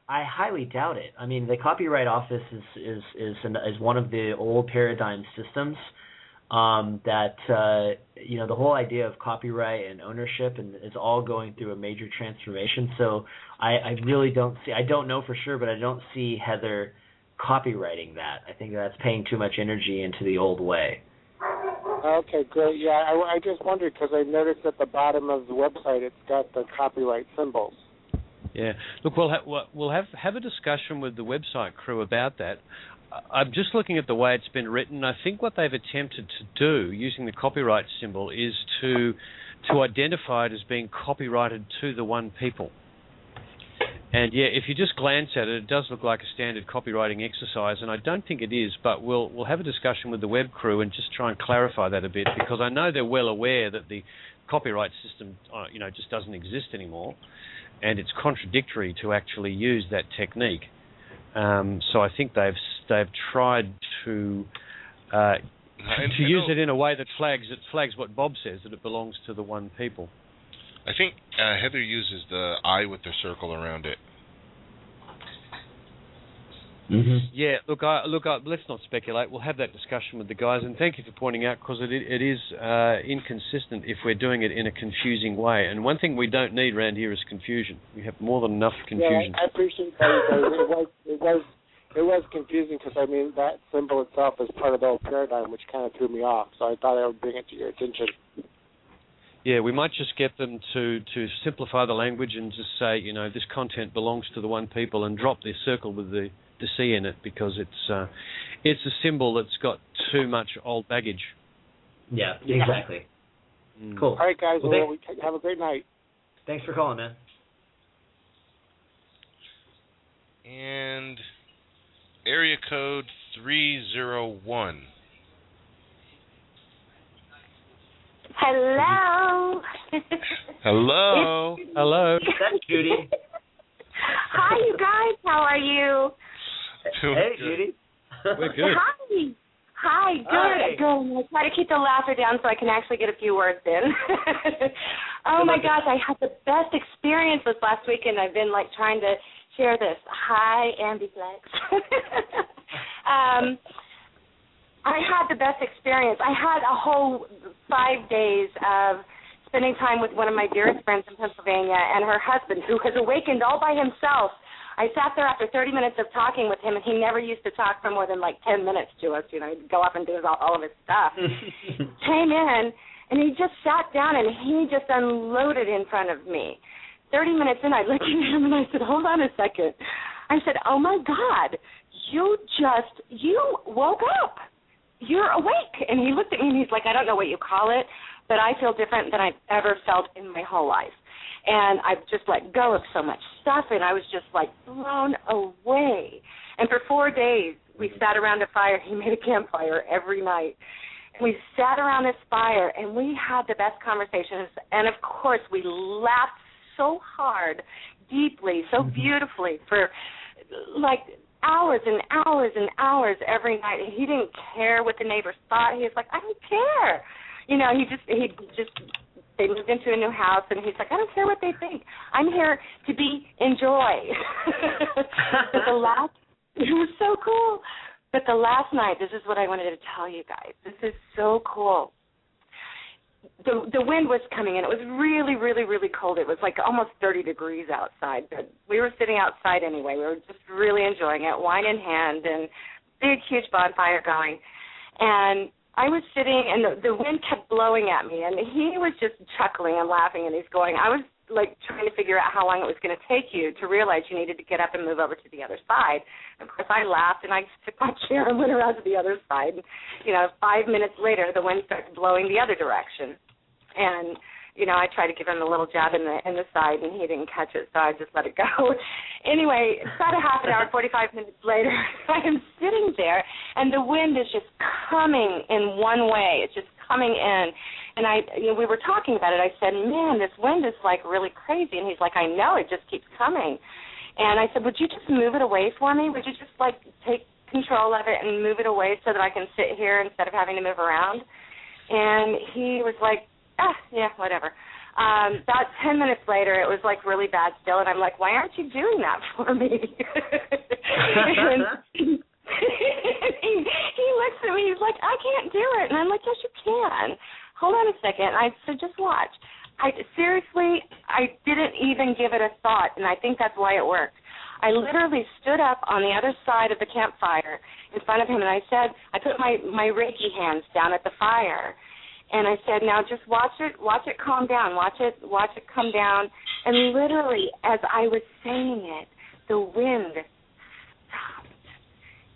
highly doubt it. I mean, the Copyright Office is one of the old paradigm systems that the whole idea of copyright and ownership is all going through a major transformation. So I really don't see. I don't know for sure, but I don't see Heather copywriting that. I think that's paying too much energy into the old way. Okay, great. Yeah, I just wondered because I noticed at the bottom of the website it's got the copyright symbols. Yeah. Look, we'll have a discussion with the website crew about that. I'm just looking at the way it's been written. I think what they've attempted to do, using the copyright symbol, is to identify it as being copyrighted to the one people. And yeah, if you just glance at it, it does look like a standard copywriting exercise, and I don't think it is, but we'll have a discussion with the web crew and just try and clarify that a bit, because I know they're well aware that the copyright system, just doesn't exist anymore, and it's contradictory to actually use that technique. So I think they've tried to use it in a way that flags what Bob says, that it belongs to the one people. I think Heather uses the eye with the circle around it. Mm-hmm. Yeah, look, let's not speculate. We'll have that discussion with the guys, and thank you for pointing out, because it is inconsistent if we're doing it in a confusing way. And one thing we don't need around here is confusion. We have more than enough confusion. Yeah, I appreciate that. It was confusing, because that symbol itself is part of the old paradigm, which kind of threw me off. So I thought I would bring it to your attention. Yeah, we might just get them to simplify the language and just say, this content belongs to the one people, and drop this circle with the C in it, because it's a symbol that's got too much old baggage. Yeah, exactly. Mm. Cool. All right, guys. Well, have a great night. Thanks for calling, man. And area code 301. Hello. Hello. Hello. That's Judy. Hi, you guys. How are you? Hey, Judy. We're good. Hi. Good. Hi. Good. I try to keep the laughter down so I can actually get a few words in. Oh my gosh, I had the best experience this last weekend. I've been trying to share this. Hi, Ambiflex. I had the best experience. I had a whole 5 days of spending time with one of my dearest friends in Pennsylvania and her husband, who has awakened all by himself. I sat there after 30 minutes of talking with him, and he never used to talk for more than 10 minutes to us. He'd go up and do all of his stuff. Came in, and he just sat down, and he just unloaded in front of me. 30 minutes in, I looked at him, and I said, hold on a second. I said, oh, my God, you woke up. You're awake. And he looked at me, and he's like, I don't know what you call it, but I feel different than I've ever felt in my whole life. And I've just let go of so much stuff, and I was just blown away. And for 4 days, we sat around a fire. He made a campfire every night. We sat around this fire, and we had the best conversations. And, of course, we laughed so hard, deeply, so beautifully for, hours and hours and hours every night. And he didn't care what the neighbors thought. He was like, I don't care. They moved into a new house, and he's like, I don't care what they think. I'm here to enjoy. It was so cool. But the last night, this is what I wanted to tell you guys. This is so cool. The wind was coming in. It was really, really, really cold. It was almost 30 degrees outside. But we were sitting outside anyway. We were just really enjoying it, wine in hand, and big, huge bonfire going. And I was sitting, and the wind kept blowing at me, and he was just chuckling and laughing, and he's going, I was trying to figure out how long it was going to take you to realize you needed to get up and move over to the other side. And of course, I laughed, and I took my chair and went around to the other side. And, 5 minutes later, the wind started blowing the other direction. And, I tried to give him a little jab in the side, and he didn't catch it, so I just let it go. Anyway, about a half an hour, 45 minutes later, I am sitting there, and the wind is just coming in one way. It's just coming in. And we were talking about it. I said, man, this wind is really crazy. And he's like, I know, it just keeps coming. And I said, would you just move it away for me? Would you just take control of it and move it away so that I can sit here instead of having to move around? And he was like, yeah, whatever. About 10 minutes later, it was really bad still, and I'm like, why aren't you doing that for me? And he looks at me, he's like, I can't do it. And I'm like, yes, you can. Hold on a second. I said, just watch. Seriously, I didn't even give it a thought, and I think that's why it worked. I literally stood up on the other side of the campfire in front of him, and I put my Reiki hands down at the fire. And I said, now just watch it calm down, watch it come down. And literally, as I was saying it, the wind stopped.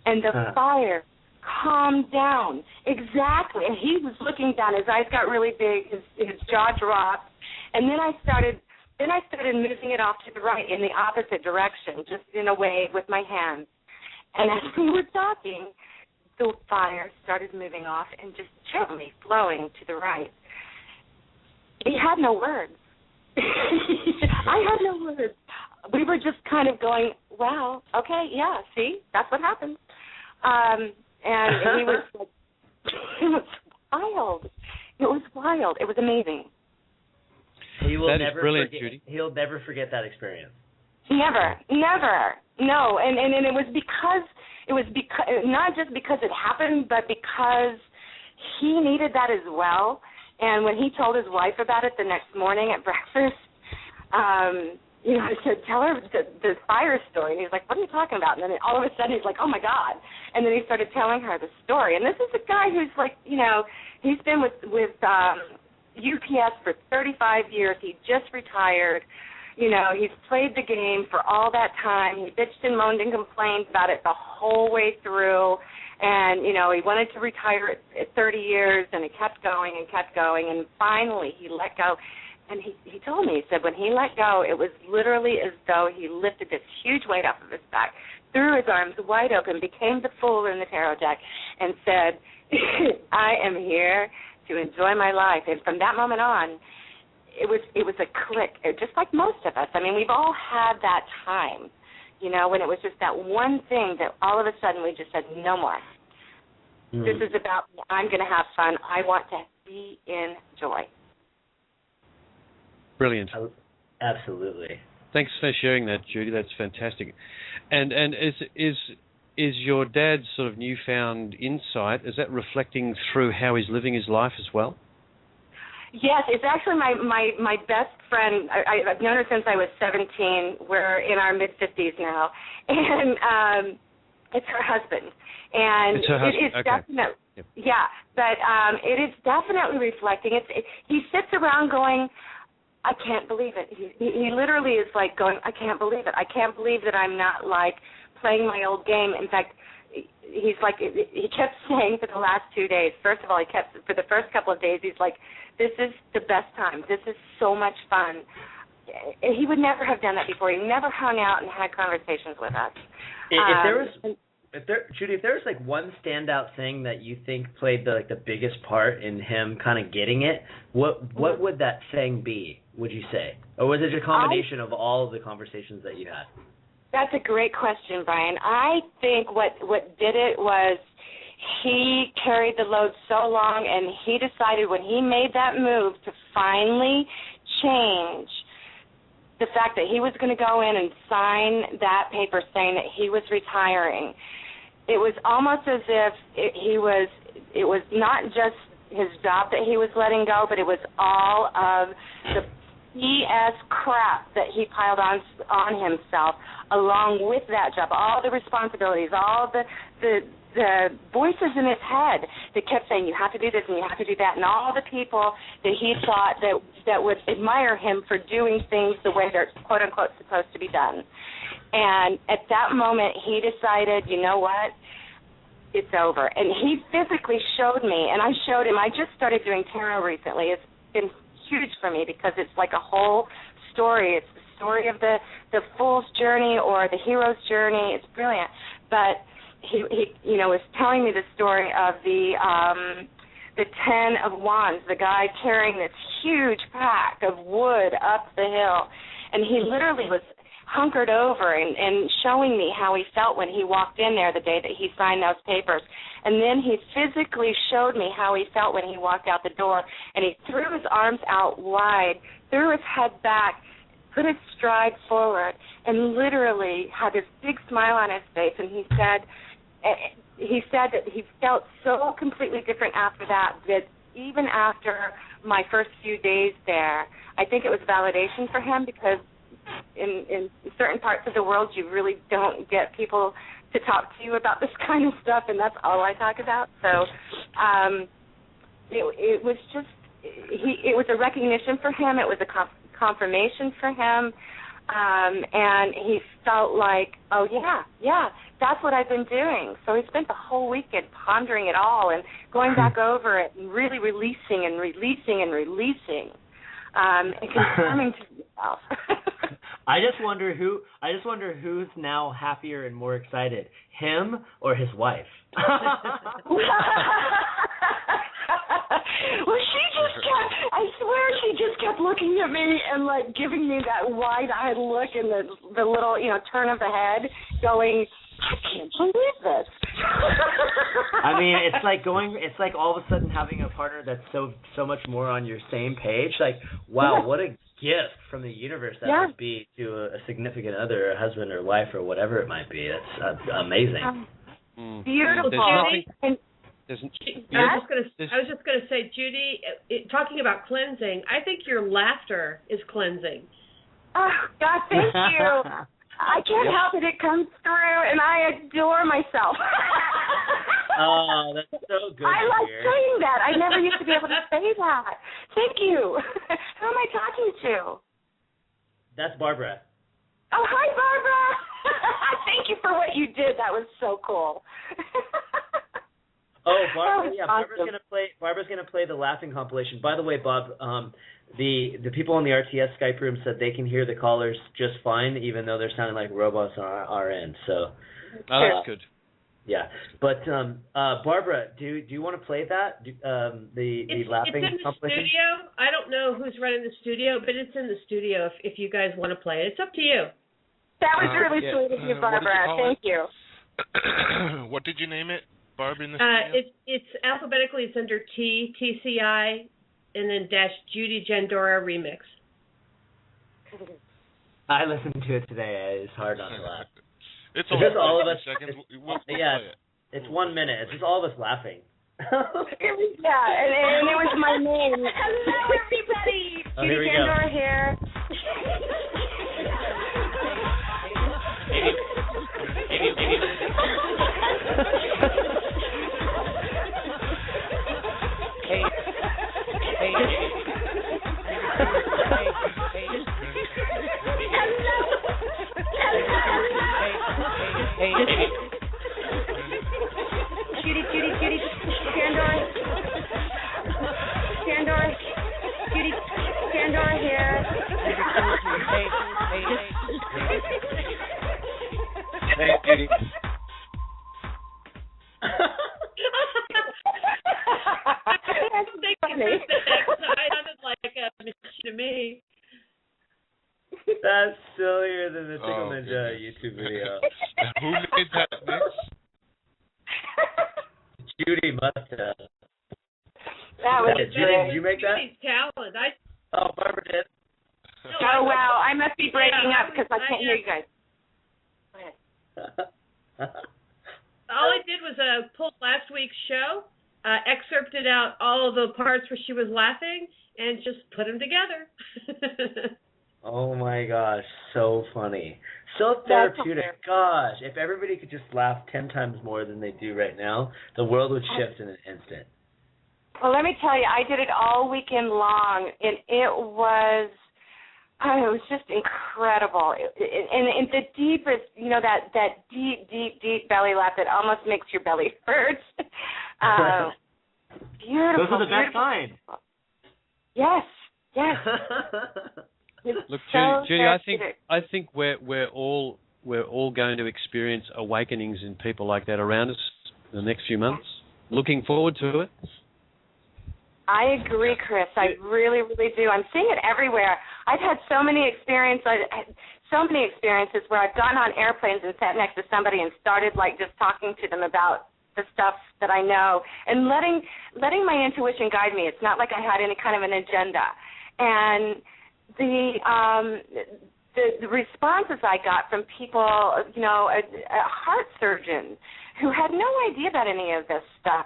and the fire calmed down. Exactly. And he was looking down. His eyes got really big. His jaw dropped. And then I started moving it off to the right in the opposite direction, just in a wave with my hands. And as we were talking, the fire started moving off and just gently flowing to the right. He had no words. I had no words. We were just kind of going, wow, okay, yeah, see, that's what happens. And he was like, it was wild. It was wild. It was amazing. That is brilliant, Judy. He'll never forget that experience. Never. No, and it was because not just because it happened, but because he needed that as well. And when he told his wife about it the next morning at breakfast, I said, tell her the fire story. And he's like, what are you talking about? And then all of a sudden he's like, oh, my God. And then he started telling her the story. And this is a guy who's like, he's been with UPS for 35 years. He just retired. He's played the game for all that time. He bitched and moaned and complained about it the whole way through. And, he wanted to retire at 30 years, and he kept going. And finally he let go. And he told me, he said when he let go, it was literally as though he lifted this huge weight off of his back, threw his arms wide open, became the fool in the tarot deck, and said, I am here to enjoy my life. And from that moment on, it was a click, just like most of us. I mean, we've all had that time, when it was just that one thing that all of a sudden we just said, no more. This is about me. I'm going to have fun. I want to be in joy. Brilliant. Absolutely. Thanks for sharing that, Judy. That's fantastic. And is your dad's sort of newfound insight, is that reflecting through how he's living his life as well? Yes, it's actually my best friend. I've known her since I was 17. We're in our mid-50s now. And it's her husband. And it's her husband. It is definitely, yep. Yeah, but it is definitely reflecting. He sits around going, I can't believe it. He literally is like going, I can't believe it. I can't believe that I'm not like playing my old game. In fact, he's like, he kept saying for the last 2 days, first of all, for the first couple of days, he's like, this is the best time. This is so much fun. He would never have done that before. He never hung out and had conversations with us. Judy, if there was like one standout thing that you think played the biggest part in him kind of getting it, what would that thing be, would you say? Or was it a combination of all of the conversations that you had? That's a great question, Brian. I think what did it was he carried the load so long, and he decided when he made that move to finally change the fact that he was going to go in and sign that paper saying that he was retiring. It was almost as if it was not just his job that he was letting go, but it was all of the BS crap that he piled on himself along with that job, all the responsibilities, all the voices in his head that kept saying, you have to do this and you have to do that, and all the people that he thought that would admire him for doing things the way they're quote-unquote supposed to be done. And at that moment, he decided, you know what, it's over. And he physically showed me, and I showed him. I just started doing tarot recently. It's been huge for me because it's like a whole story. It's the story of the fool's journey or the hero's journey. It's brilliant. But he was telling me the story of the 10 of Wands, the guy carrying this huge pack of wood up the hill. And he literally was hunkered over and showing me how he felt when he walked in there the day that he signed those papers. And then he physically showed me how he felt when he walked out the door, and he threw his arms out wide, threw his head back, put his stride forward, and literally had this big smile on his face. And he said that he felt so completely different after that even after my first few days there, I think it was validation for him because in certain parts of the world, you really don't get people to talk to you about this kind of stuff, and that's all I talk about. So it was just, it was a recognition for him. It was a confirmation for him And he felt like, oh, yeah, that's what I've been doing. So he spent the whole weekend pondering it all and going back over it and really releasing and releasing and releasing and confirming to himself. I just wonder who's now happier and more excited, him or his wife. Well, I swear she just kept looking at me and, like, giving me that wide-eyed look and the little, turn of the head going, I can't believe this. I mean, it's like all of a sudden having a partner that's so much more on your same page. Like, wow, what a gift from the universe that would be to a significant other, a husband or wife or whatever it might be. That's amazing. Beautiful. I was just going to say, Judy, talking about cleansing, I think your laughter is cleansing. Oh, God, thank you. I can't help it. It comes through, and I adore myself. Oh, that's so good. I like saying that. I never used to be able to say that. Thank you. Who am I talking to? That's Barbara. Oh, hi, Barbara. Thank you for what you did. That was so cool. Oh, Barbara, yeah, awesome. Barbara's gonna play the laughing compilation. By the way, Bob, the people in the RTS Skype room said they can hear the callers just fine, even though they're sounding like robots on our end. So, that's good. Yeah, but Barbara, do you want to play that? The laughing it's in the compilation? Studio. I don't know who's running the studio, but it's in the studio. If you guys want to play it, it's up to you. That was really sweet of you, Barbara. Thank you. What did you name it? Barb in the studio? It's alphabetically. It's under TCI, and then - Judy Jandora remix. I listened to it today. It's hard not to laugh. It's only all of us. Seconds. We'll play it. It's 1 minute. It's just all of us laughing. Yeah, and it was my name. Hello, everybody. Judy Jandora here. Judy, Jandora, Judy, Jandora here. Hey, Judy. Sounded like a machine to me. That's sillier than the Tickle Ninja YouTube video. Who made that mix? Judy must have. That was Judy, did you make that? Judy's talent. Oh, Barbara did. Oh, wow. I must be breaking up because I can't hear you guys. Go ahead. All I did was pull last week's show, excerpted out all of the parts where she was laughing, and just put them together. Oh my gosh, so funny. So therapeutic. Gosh, if everybody could just laugh 10 times more than they do right now, the world would shift in an instant. Well, let me tell you, I did it all weekend long, and it was just incredible. And the deepest, that deep belly laugh that almost makes your belly hurt. Beautiful. Those are the best kind. Yes. Look, so Judy, I think we're all going to experience awakenings in people like that around us in the next few months. Looking forward to it. I agree, Chris. I really, really do. I'm seeing it everywhere. I've had so many experiences where I've gone on airplanes and sat next to somebody and started just talking to them about the stuff that I know and letting my intuition guide me. It's not like I had any kind of an agenda. And the responses I got from people, a heart surgeon who had no idea about any of this stuff.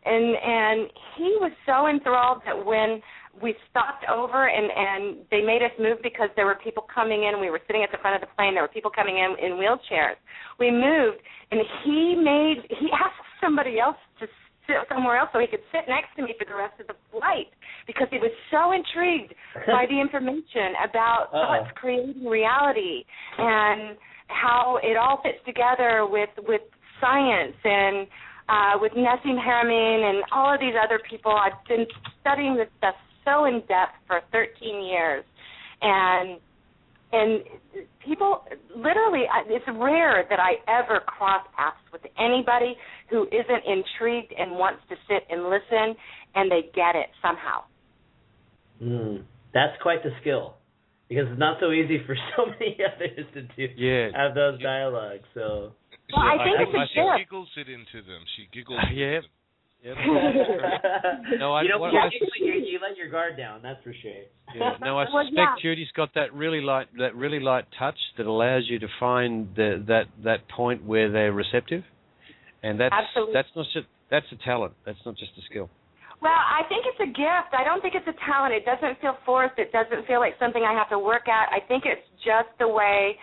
And he was so enthralled that when we stopped over and they made us move because there were people coming in, we were sitting at the front of the plane, there were people coming in wheelchairs. We moved, and he asked somebody else to sit somewhere else so he could sit next to me for the rest of the flight because he was so intrigued by the information about what's creating reality and how it all fits together with science and with Nassim Haramein and all of these other people. I've been studying this stuff so in depth for 13 years, and people literally, it's rare that I ever cross paths with anybody who isn't intrigued and wants to sit and listen, and they get it somehow. That's quite the skill, because it's not so easy for so many others to have those dialogues. So. Well, I think it's a she gift. giggles it into them. She giggles. Yeah. Yep. No, you let your guard down. That's for sure. Yeah. No, I suspect Judy's got that really light touch that allows you to find that point where they're receptive, and that's a talent. That's not just a skill. Well, I think it's a gift. I don't think it's a talent. It doesn't feel forced. It doesn't feel like something I have to work at. I think it's just the way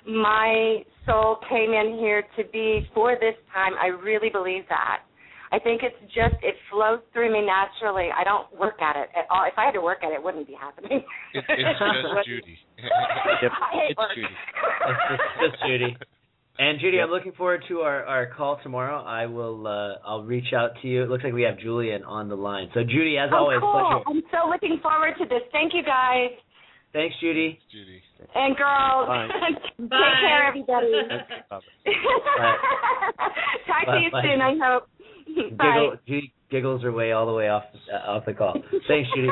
my soul came in here to be for this time. I really believe that. I think it's just, it flows through me naturally. I don't work at it at all. If I had to work at it, it wouldn't be happening. It's just Judy. Yep. I hate it's work. Judy. It's just Judy. And Judy, I'm looking forward to our call tomorrow. I'll reach out to you. It looks like we have Julian on the line. So Judy, as always, cool. pleasure. I'm so looking forward to this. Thank you, guys. Thanks, Judy. Judy. And girls. Bye. Take care, everybody. Bye. Talk to you soon, I hope. Bye. Judy giggles her way all the way off the call. Thanks, Judy.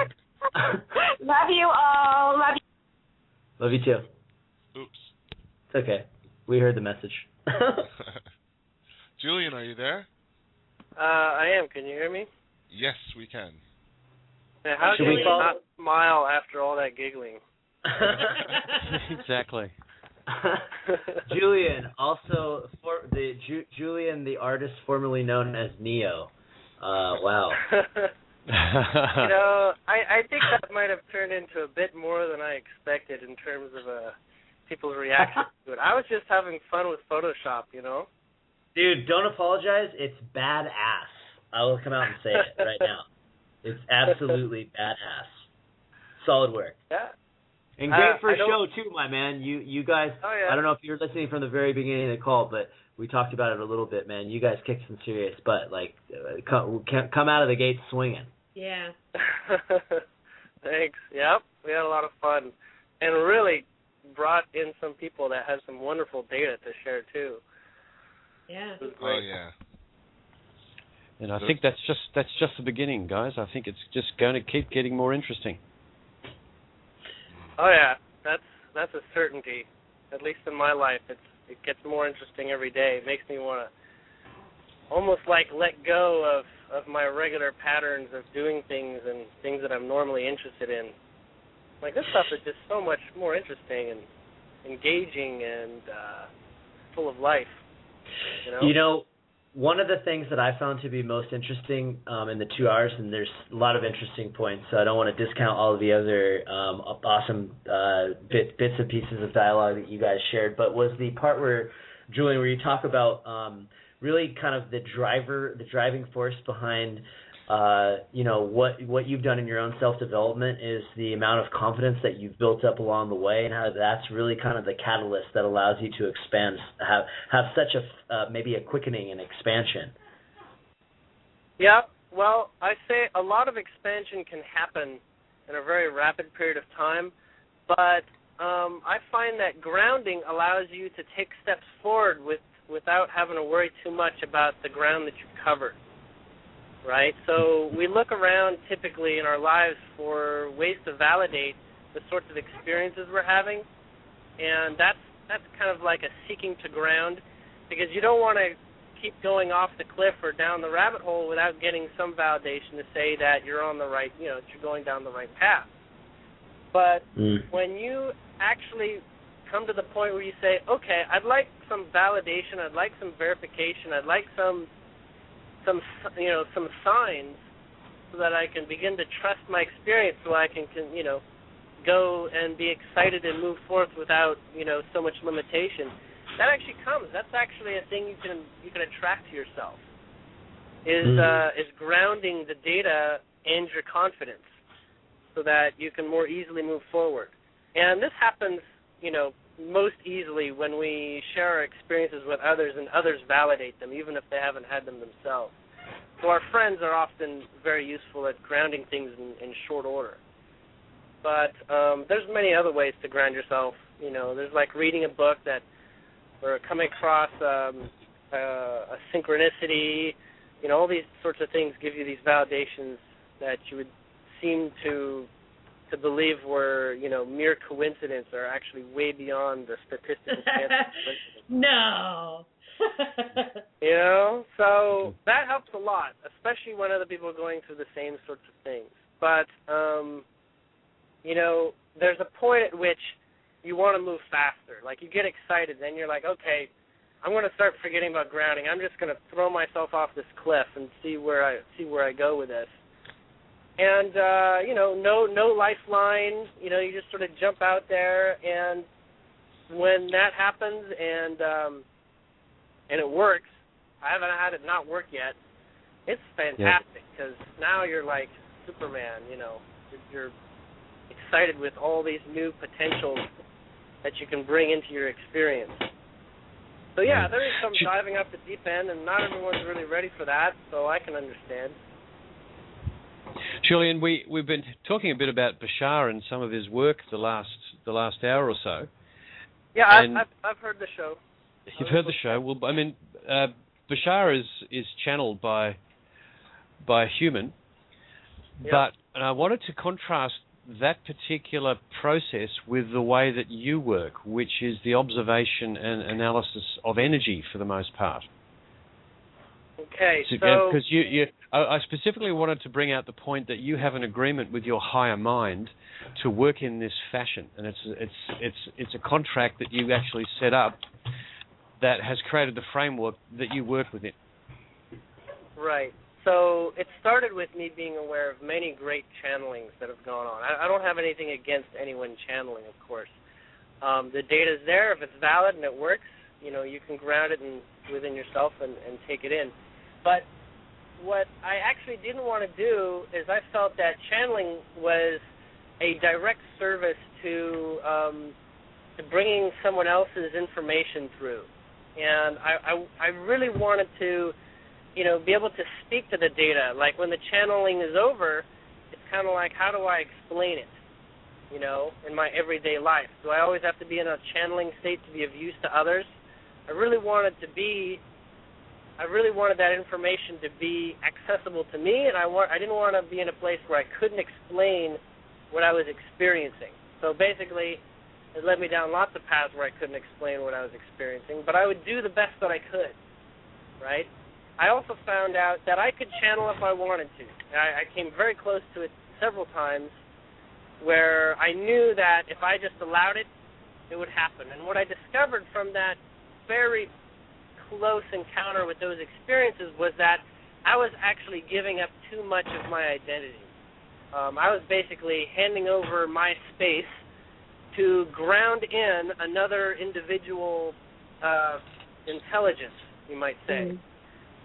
Love you all. Love you. Love you too. Oops. It's okay. We heard the message. Julian, are you there? I am. Can you hear me? Yes, we can. Now, how can you not smile after all that giggling? Exactly. Julian, also Julian, the artist formerly known as Neo. Wow. I think that might have turned into a bit more than I expected in terms of people's reaction to it. I was just having fun with Photoshop, Dude, don't apologize. It's badass. I will come out and say it right now. It's absolutely badass. Solid work. Yeah. And great for a show too, my man. You guys. Oh, yeah. I don't know if you're listening from the very beginning of the call, but we talked about it a little bit, man. You guys kicked some serious butt. Like, come out of the gate swinging. Yeah. Thanks. Yep. We had a lot of fun, and really brought in some people that have some wonderful data to share too. Yeah. It was great. Oh yeah. And I think that's just the beginning, guys. I think it's just going to keep getting more interesting. Oh yeah, that's a certainty. At least in my life, it gets more interesting every day. It makes me want to almost like let go of my regular patterns of doing things and things that I'm normally interested in. Like, this stuff is just so much more interesting and engaging and full of life. One of the things that I found to be most interesting in the 2 hours, and there's a lot of interesting points, so I don't want to discount all of the other awesome bits and pieces of dialogue that you guys shared, but was the part where, Julian, where you talk about really kind of the driving force behind what you've done in your own self-development is the amount of confidence that you've built up along the way, and how that's really kind of the catalyst that allows you to expand, have such a maybe a quickening and expansion. Yeah, well, I say a lot of expansion can happen in a very rapid period of time, but I find that grounding allows you to take steps forward without having to worry too much about the ground that you've covered. Right? So we look around typically in our lives for ways to validate the sorts of experiences we're having, and that's kind of like a seeking to ground, because you don't want to keep going off the cliff or down the rabbit hole without getting some validation to say that you're on the right, that you're going down the right path. But when you actually come to the point where you say, okay, I'd like some validation, I'd like some verification, I'd like some signs so that I can begin to trust my experience, so I can go and be excited and move forth without, so much limitation. That actually comes. That's actually a thing you can attract to yourself. is grounding the data and your confidence so that you can more easily move forward. And this happens, most easily when we share our experiences with others and others validate them, even if they haven't had them themselves. So our friends are often very useful at grounding things in short order. But there's many other ways to ground yourself. There's like reading a book or coming across a synchronicity. All these sorts of things give you these validations that you would seem to believe were, mere coincidence or actually way beyond the statistical chance of coincidence. No. So that helps a lot, especially when other people are going through the same sorts of things. But, there's a point at which you want to move faster. Like, you get excited, then you're like, okay, I'm going to start forgetting about grounding. I'm just going to throw myself off this cliff and see where I go with this. And, no lifeline. You just sort of jump out there, and when that happens and it works, I haven't had it not work yet, it's fantastic because now you're like Superman, You're excited with all these new potentials that you can bring into your experience. So, yeah, there is some diving off the deep end, and not everyone's really ready for that, so I can understand. Julian, we've been talking a bit about Bashar and some of his work the last hour or so. Yeah, I've heard the show. You've heard the show. Well, I mean, Bashar is channeled by a human, but I wanted to contrast that particular process with the way that you work, which is the observation and analysis of energy for the most part. Okay, so because I specifically wanted to bring out the point that you have an agreement with your higher mind to work in this fashion, and it's a contract that you actually set up that has created the framework that you work within. Right. So it started with me being aware of many great channelings that have gone on. I don't have anything against anyone channeling, of course. The data's there. If it's valid and it works, you can ground it within yourself and take it in. But what I actually didn't want to do is I felt that channeling was a direct service to bringing someone else's information through. And I really wanted to be able to speak to the data. Like when the channeling is over, it's kind of like, how do I explain it, in my everyday life? Do I always have to be in a channeling state to be of use to others? I really wanted that information to be accessible to me, and I didn't want to be in a place where I couldn't explain what I was experiencing. So basically, it led me down lots of paths where I couldn't explain what I was experiencing, but I would do the best that I could, right? I also found out that I could channel if I wanted to. I came very close to it several times where I knew that if I just allowed it, it would happen. And what I discovered from that very close encounter with those experiences was that I was actually giving up too much of my identity. I was basically handing over my space to ground in another individual intelligence, you might say. Mm-hmm.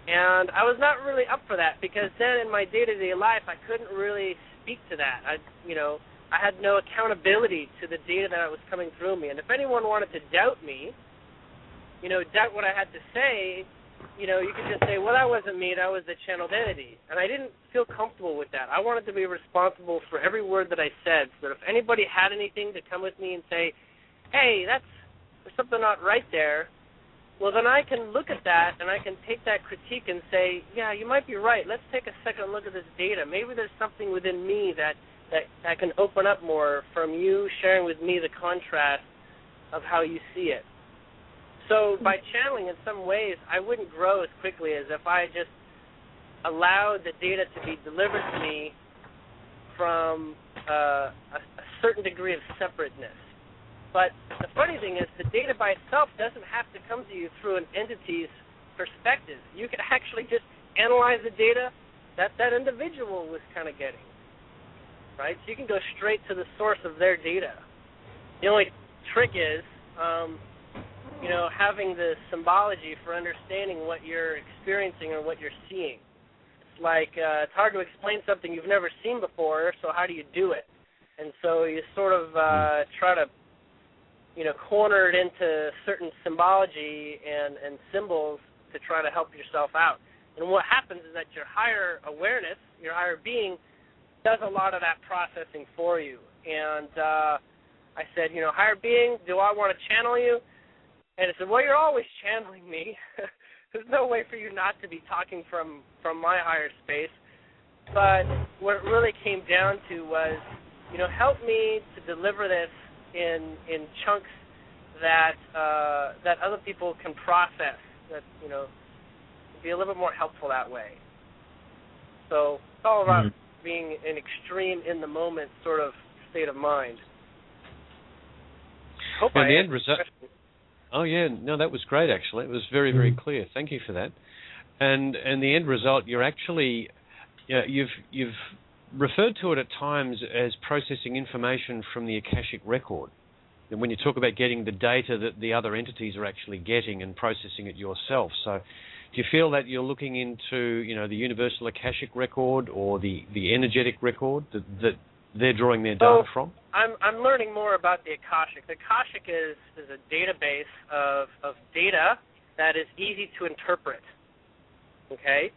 And I was not really up for that because then in my day-to-day life I couldn't really speak to that. I had no accountability to the data that was coming through me. And if anyone wanted to doubt me, doubt what I had to say, you could just say, well, that wasn't me, that was the channeled entity. And I didn't feel comfortable with that. I wanted to be responsible for every word that I said, so that if anybody had anything to come with me and say, hey, there's something not right there, well, then I can look at that and I can take that critique and say, yeah, you might be right. Let's take a second look at this data. Maybe there's something within me that can open up more from you sharing with me the contrast of how you see it. So by channeling in some ways, I wouldn't grow as quickly as if I just allowed the data to be delivered to me from a certain degree of separateness. But the funny thing is the data by itself doesn't have to come to you through an entity's perspective. You can actually just analyze the data that individual was kind of getting, right? So you can go straight to the source of their data. The only trick is, having the symbology for understanding what you're experiencing or what you're seeing. like it's hard to explain something you've never seen before, so how do you do it? And so you sort of try to, corner it into certain symbology and symbols to try to help yourself out. And what happens is that your higher awareness, your higher being, does a lot of that processing for you. And I said, higher being, do I want to channel you? And it said, well, you're always channeling me. There's no way for you not to be talking from my higher space. But what it really came down to was, help me to deliver this in chunks that other people can process. That be a little bit more helpful that way. So it's all about being an extreme in the moment sort of state of mind. Hope and the end result. Oh yeah, no, that was great. Actually, it was very, very clear. Thank you for that. And the end result, you're actually, you've referred to it at times as processing information from the Akashic record. And when you talk about getting the data that the other entities are actually getting and processing it yourself, so do you feel that you're looking into, the universal Akashic record or the energetic record that they're drawing their data from? I'm learning more about the Akashic. The Akashic is a database of data that is easy to interpret. Okay?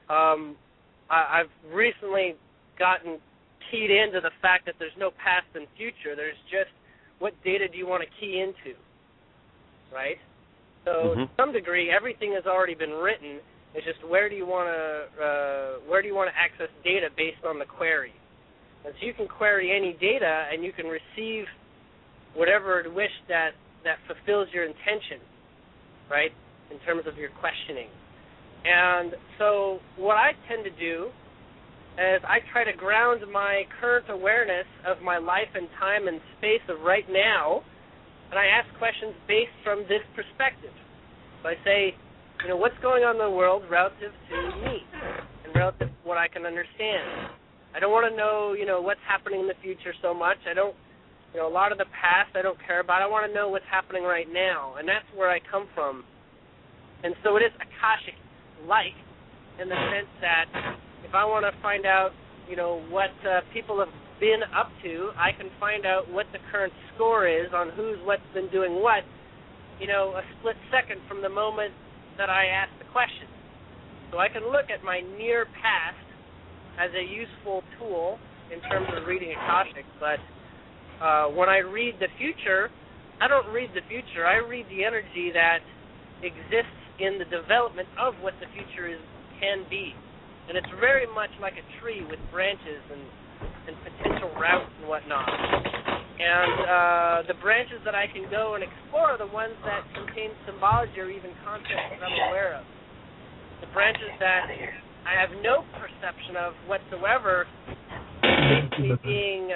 I've recently gotten keyed into the fact that there's no past and future. There's just what data do you want to key into, right? So to some degree, everything has already been written. It's just where do you want to access data based on the query. And so you can query any data, and you can receive whatever wish that fulfills your intention, right, in terms of your questioning. And so what I tend to do is I try to ground my current awareness of my life and time and space of right now, and I ask questions based from this perspective. So I say, what's going on in the world relative to me and relative to what I can understand. I don't want to know, what's happening in the future so much. I don't, a lot of the past I don't care about. I want to know what's happening right now, and that's where I come from. And so it is Akashic-like in the sense that if I want to find out, what people have been up to, I can find out what the current score is on what's been doing what, a split second from the moment that I ask the question. So I can look at my near past as a useful tool in terms of reading Akashic, but when I read the future, I don't read the future. I read the energy that exists in the development of what the future can be. And it's very much like a tree with branches and potential routes and whatnot. And the branches that I can go and explore are the ones that contain symbology or even concepts that I'm aware of. The branches that I have no perception of whatsoever, basically being,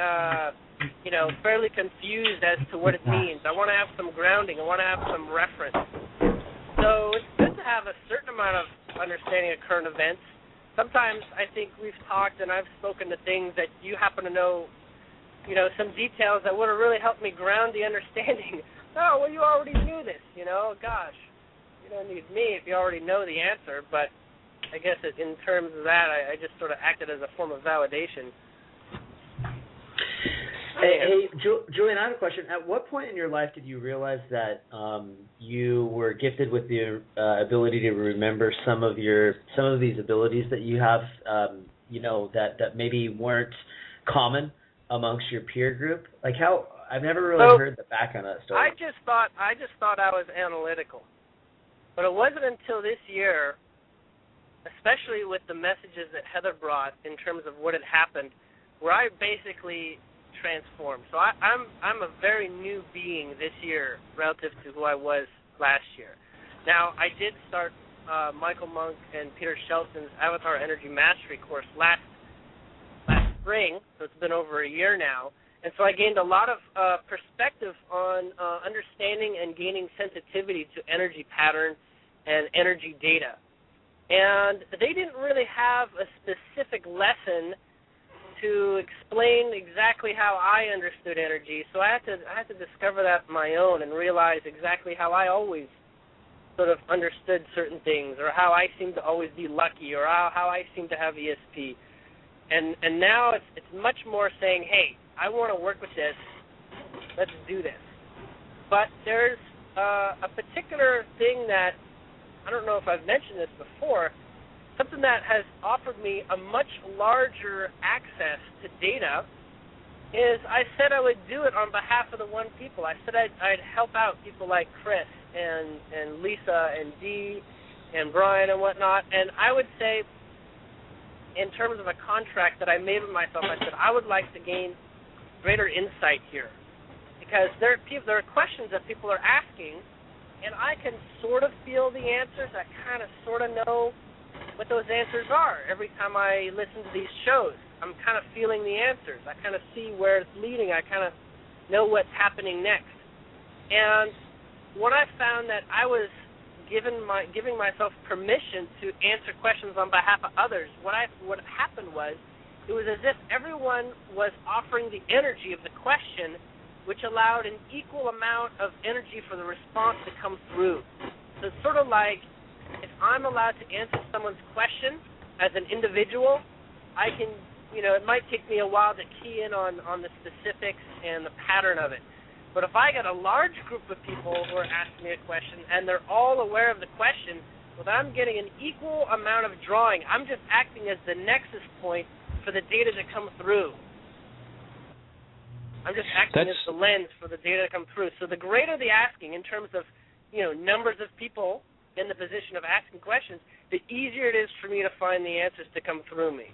fairly confused as to what it means. I want to have some grounding. I want to have some reference. So it's good to have a certain amount of understanding of current events. Sometimes I think we've talked and I've spoken to things that you happen to know, some details that would have really helped me ground the understanding. Oh, well, you already knew this, gosh. You don't need me if you already know the answer, but I guess in terms of that, I just sort of acted as a form of validation. Hey, Julian, I have a question. At what point in your life did you realize that you were gifted with the ability to remember some of these abilities that you have, that maybe weren't common amongst your peer group? Like how I've never really heard the background of that story. I just thought I was analytical, but it wasn't until this year, especially with the messages that Heather brought in terms of what had happened, where I basically transformed. So I'm a very new being this year relative to who I was last year. Now, I did start Michael Monk and Peter Shelton's Avatar Energy Mastery course last spring, so it's been over a year now. And so I gained a lot of perspective on understanding and gaining sensitivity to energy pattern and energy data. And they didn't really have a specific lesson to explain exactly how I understood energy. So I had to discover that on my own and realize exactly how I always sort of understood certain things, or how I seem to always be lucky, or how I seem to have ESP. And now it's much more saying, hey, I want to work with this. Let's do this. But there's a particular thing that, I don't know if I've mentioned this before, something that has offered me a much larger access to data is I said I would do it on behalf of the one people. I said I'd help out people like Chris and Lisa and Dee and Brian and whatnot. And I would say, in terms of a contract that I made with myself, I said I would like to gain greater insight here, because there are questions that people are asking, and I can sort of feel the answers. I kind of sort of know what those answers are. Every time I listen to these shows, I'm kind of feeling the answers. I kind of see where it's leading. I kind of know what's happening next. And when I found that I was giving myself permission to answer questions on behalf of others, what happened was, it was as if everyone was offering the energy of the question, which allowed an equal amount of energy for the response to come through. So it's sort of like, if I'm allowed to answer someone's question as an individual, I can, it might take me a while to key in on the specifics and the pattern of it. But if I get a large group of people who are asking me a question and they're all aware of the question, well, then I'm getting an equal amount of drawing. I'm just acting as the nexus point for the data to come through. I'm just acting as the lens for the data to come through. So the greater the asking in terms of, numbers of people in the position of asking questions, the easier it is for me to find the answers to come through me.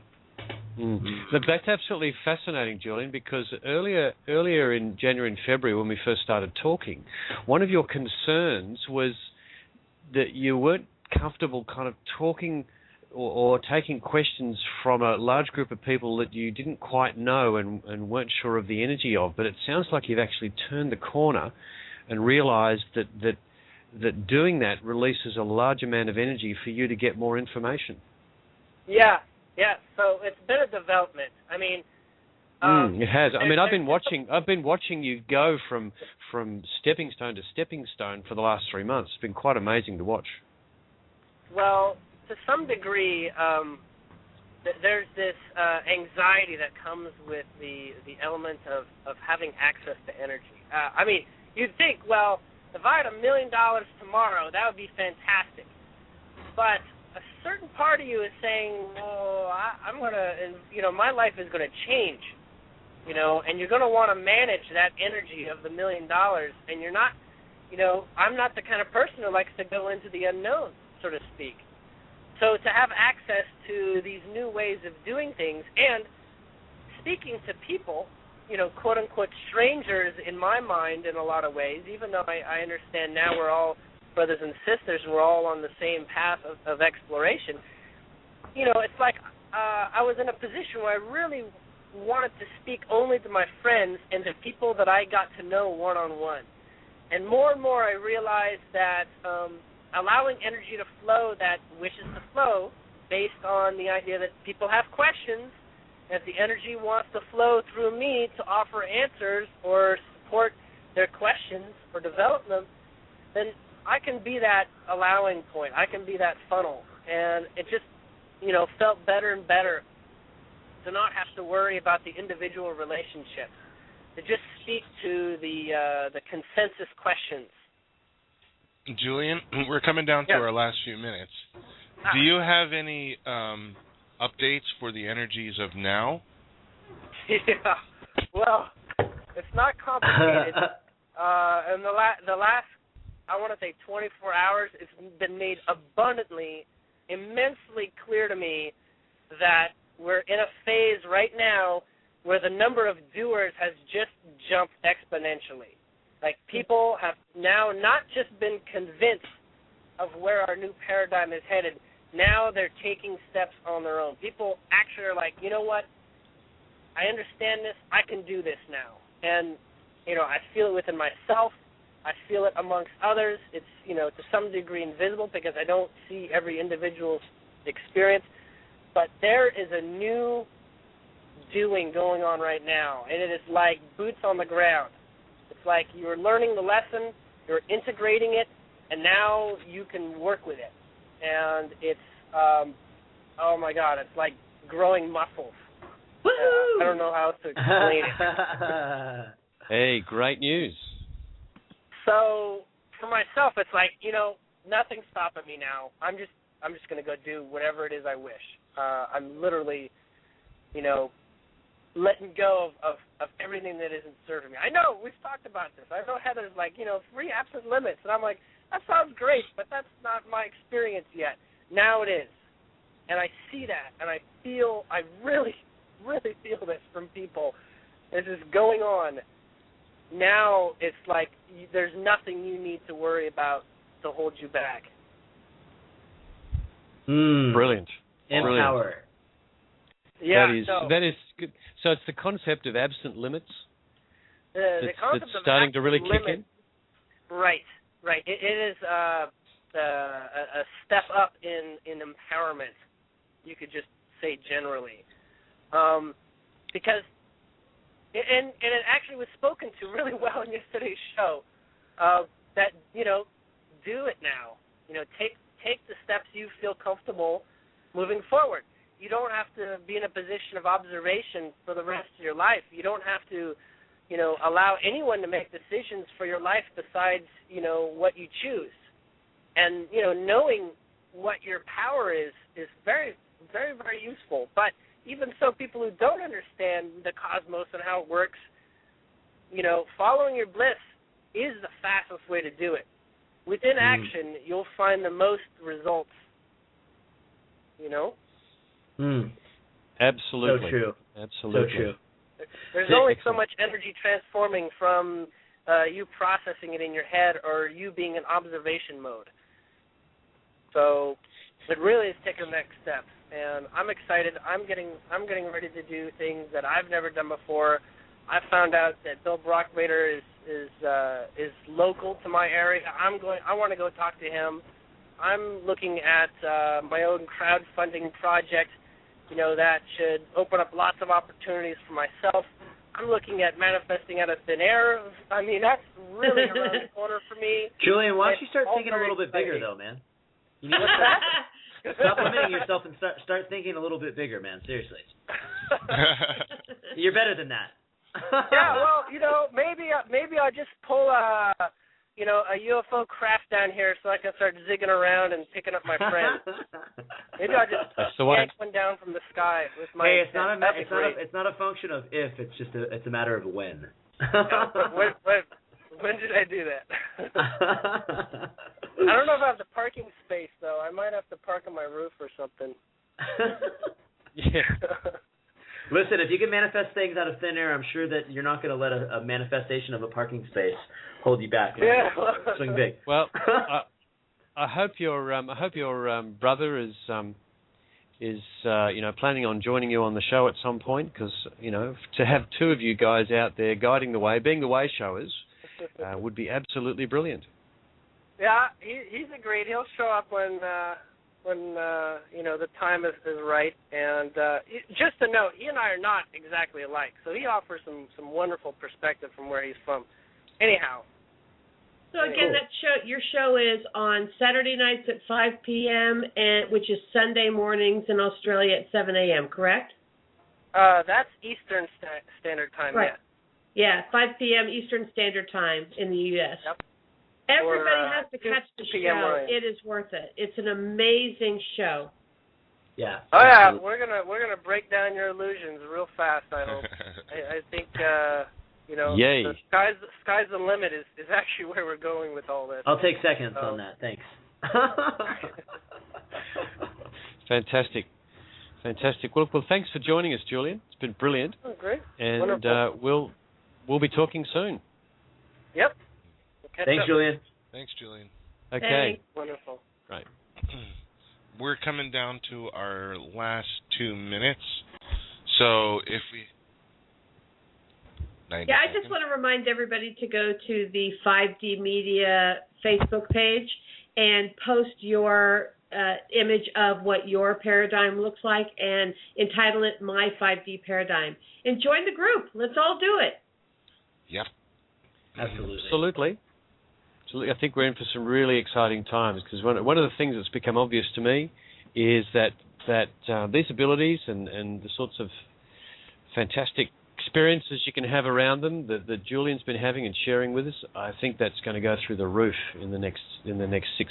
But that's absolutely fascinating, Julian, because earlier in January and February when we first started talking, one of your concerns was that you weren't comfortable kind of talking or taking questions from a large group of people that you didn't quite know and weren't sure of the energy of. But it sounds like you've actually turned the corner and realized that doing that releases a large amount of energy for you to get more information. Yeah. So it's been a development. I mean, it has. I mean, I've been watching you go from stepping stone to stepping stone for the last 3 months. It's been quite amazing to watch. Well, to some degree, there's this anxiety that comes with the element of having access to energy. I mean, you'd think, well, if I had $1 million tomorrow, that would be fantastic. But a certain part of you is saying, well, I'm going to, my life is going to change, and you're going to want to manage that energy of the $1 million, and you're not, I'm not the kind of person who likes to go into the unknown, so to speak. So to have access to these new ways of doing things and speaking to people, quote-unquote strangers in my mind in a lot of ways, even though I understand now we're all brothers and sisters, and we're all on the same path of exploration. It's like I was in a position where I really wanted to speak only to my friends and to people that I got to know one-on-one. And more I realized that allowing energy to flow that wishes to flow based on the idea that people have questions, and if the energy wants to flow through me to offer answers or support their questions or develop them, then I can be that allowing point. I can be that funnel. And it just, felt better and better to not have to worry about the individual relationships, to just speak to the consensus questions. Julian, we're coming down to our last few minutes. Do you have any updates for the energies of now? Yeah. Well, it's not complicated. And the last, I want to say 24 hours, it's been made abundantly, immensely clear to me that we're in a phase right now where the number of doers has just jumped exponentially. Like, people have now not just been convinced of where our new paradigm is headed, now they're taking steps on their own. People actually are like, you know what, I understand this, I can do this now. And, I feel it within myself, I feel it amongst others. It's, to some degree invisible because I don't see every individual's experience. But there is a new doing going on right now, and it is like boots on the ground. It's like you're learning the lesson, you're integrating it, and now you can work with it. And it's, oh my God, it's like growing muscles. I don't know how else to explain it. Hey, great news. So for myself, it's like, nothing's stopping me now. I'm just going to go do whatever it is I wish. I'm literally, letting go of everything that isn't serving me. I know we've talked about this. I know Heather's like, 3 absent limits, and I'm like, that sounds great, but that's not my experience yet. Now it is, and I see that, and I really, really feel this from people. This is going on. Now it's like there's nothing you need to worry about to hold you back. Brilliant. Empower. Yeah, that is good. So it's the concept of absent limits the concept that's of starting to really limit, kick in? Right. It is a step up in empowerment, you could just say generally. Because, and it actually was spoken to really well in yesterday's show, that, do it now. Take the steps you feel comfortable moving forward. You don't have to be in a position of observation for the rest of your life. You don't have to, allow anyone to make decisions for your life besides, what you choose. And, knowing what your power is very, very, very useful. But even so, people who don't understand the cosmos and how it works, following your bliss is the fastest way to do it. Within action, you'll find the most results. Absolutely. So true. Absolutely. So true. There's only so much energy transforming from you processing it in your head or you being in observation mode. So it really is taking the next step, and I'm excited. I'm getting ready to do things that I've never done before. I found out that Bill Brockwater is local to my area. I want to go talk to him. I'm looking at my own crowdfunding project, that should open up lots of opportunities for myself. I'm looking at manifesting out of thin air. I mean, that's really around the corner for me. Julian, why don't you start thinking a little bit bigger, though, man? You need to stop limiting yourself and start thinking a little bit bigger, man. Seriously. You're better than that. Yeah, well, maybe I'll just pull a UFO craft down here so I can start zigging around and picking up my friends. Maybe I'll just yank one down from the sky with my. Hey, it's not a function of if. It's a matter of when. When did I do that? I don't know if I have the parking space though. I might have to park on my roof or something. Yeah. Listen, if you can manifest things out of thin air, I'm sure that you're not going to let a manifestation of a parking space hold you back. Yeah. Swing big. Well, I hope your brother is planning on joining you on the show at some point, because to have two of you guys out there guiding the way, being the way showers, would be absolutely brilliant. Yeah, he's agreed. He'll show up when the time is right. And just to note, he and I are not exactly alike, so he offers some wonderful perspective from where he's from. Anyhow. So again, your show is on Saturday nights at 5 p.m. which is Sunday mornings in Australia at 7 a.m. Correct? That's Eastern Standard Time. Right. Yeah, 5 p.m. Eastern Standard Time in the U.S. Yep. Everybody has to catch the show. Right. It is worth it. It's an amazing show. Yeah. Oh yeah, we're gonna break down your illusions real fast. I hope. I think Yay. the sky's the limit is actually where we're going with all this. I'll take seconds on that. Thanks. Fantastic. Well, thanks for joining us, Julian. It's been brilliant. Oh, great. And wonderful. we'll be talking soon. Yep. Thanks, Julian. Thanks, Julian. Okay. Thanks. Wonderful. Right. We're coming down to our last 2 minutes. So if we... I just want to remind everybody to go to the 5D Media Facebook page and post your image of what your paradigm looks like and entitle it My 5D Paradigm. And join the group. Let's all do it. Yep. Absolutely. Absolutely. I think we're in for some really exciting times, because one of the things that's become obvious to me is that these abilities and the sorts of fantastic experiences you can have around them that Julian's been having and sharing with us, I think that's going to go through the roof in the next 6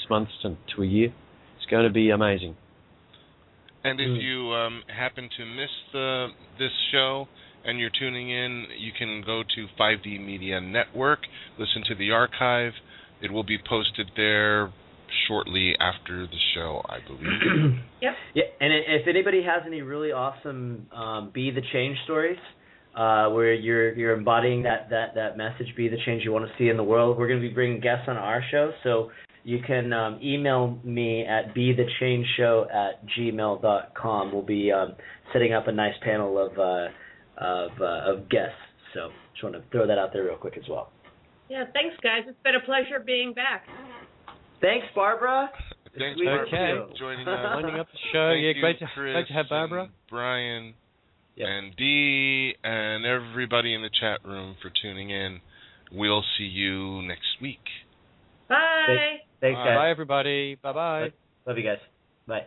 months to a year. It's going to be amazing. And if you happen to miss this show and you're tuning in, you can go to 5D Media Network, listen to the archive. It will be posted there shortly after the show, I believe. Yep. Yeah, and if anybody has any really awesome Be the Change stories, where you're embodying that message, be the change you want to see in the world, we're going to be bringing guests on our show, so you can email me at bethenchangeshow@gmail.com. We'll be setting up a nice panel of guests, so just want to throw that out there real quick as well. Yeah, thanks, guys. It's been a pleasure being back. Thanks, Barbara. Thanks, Barbara, for joining us. Winding up the show. Thank great you, to have Barbara. Brian, yep, and Dee, and everybody in the chat room for tuning in. We'll see you next week. Bye. Thanks, guys. Bye, everybody. Bye-bye. Love you guys. Bye.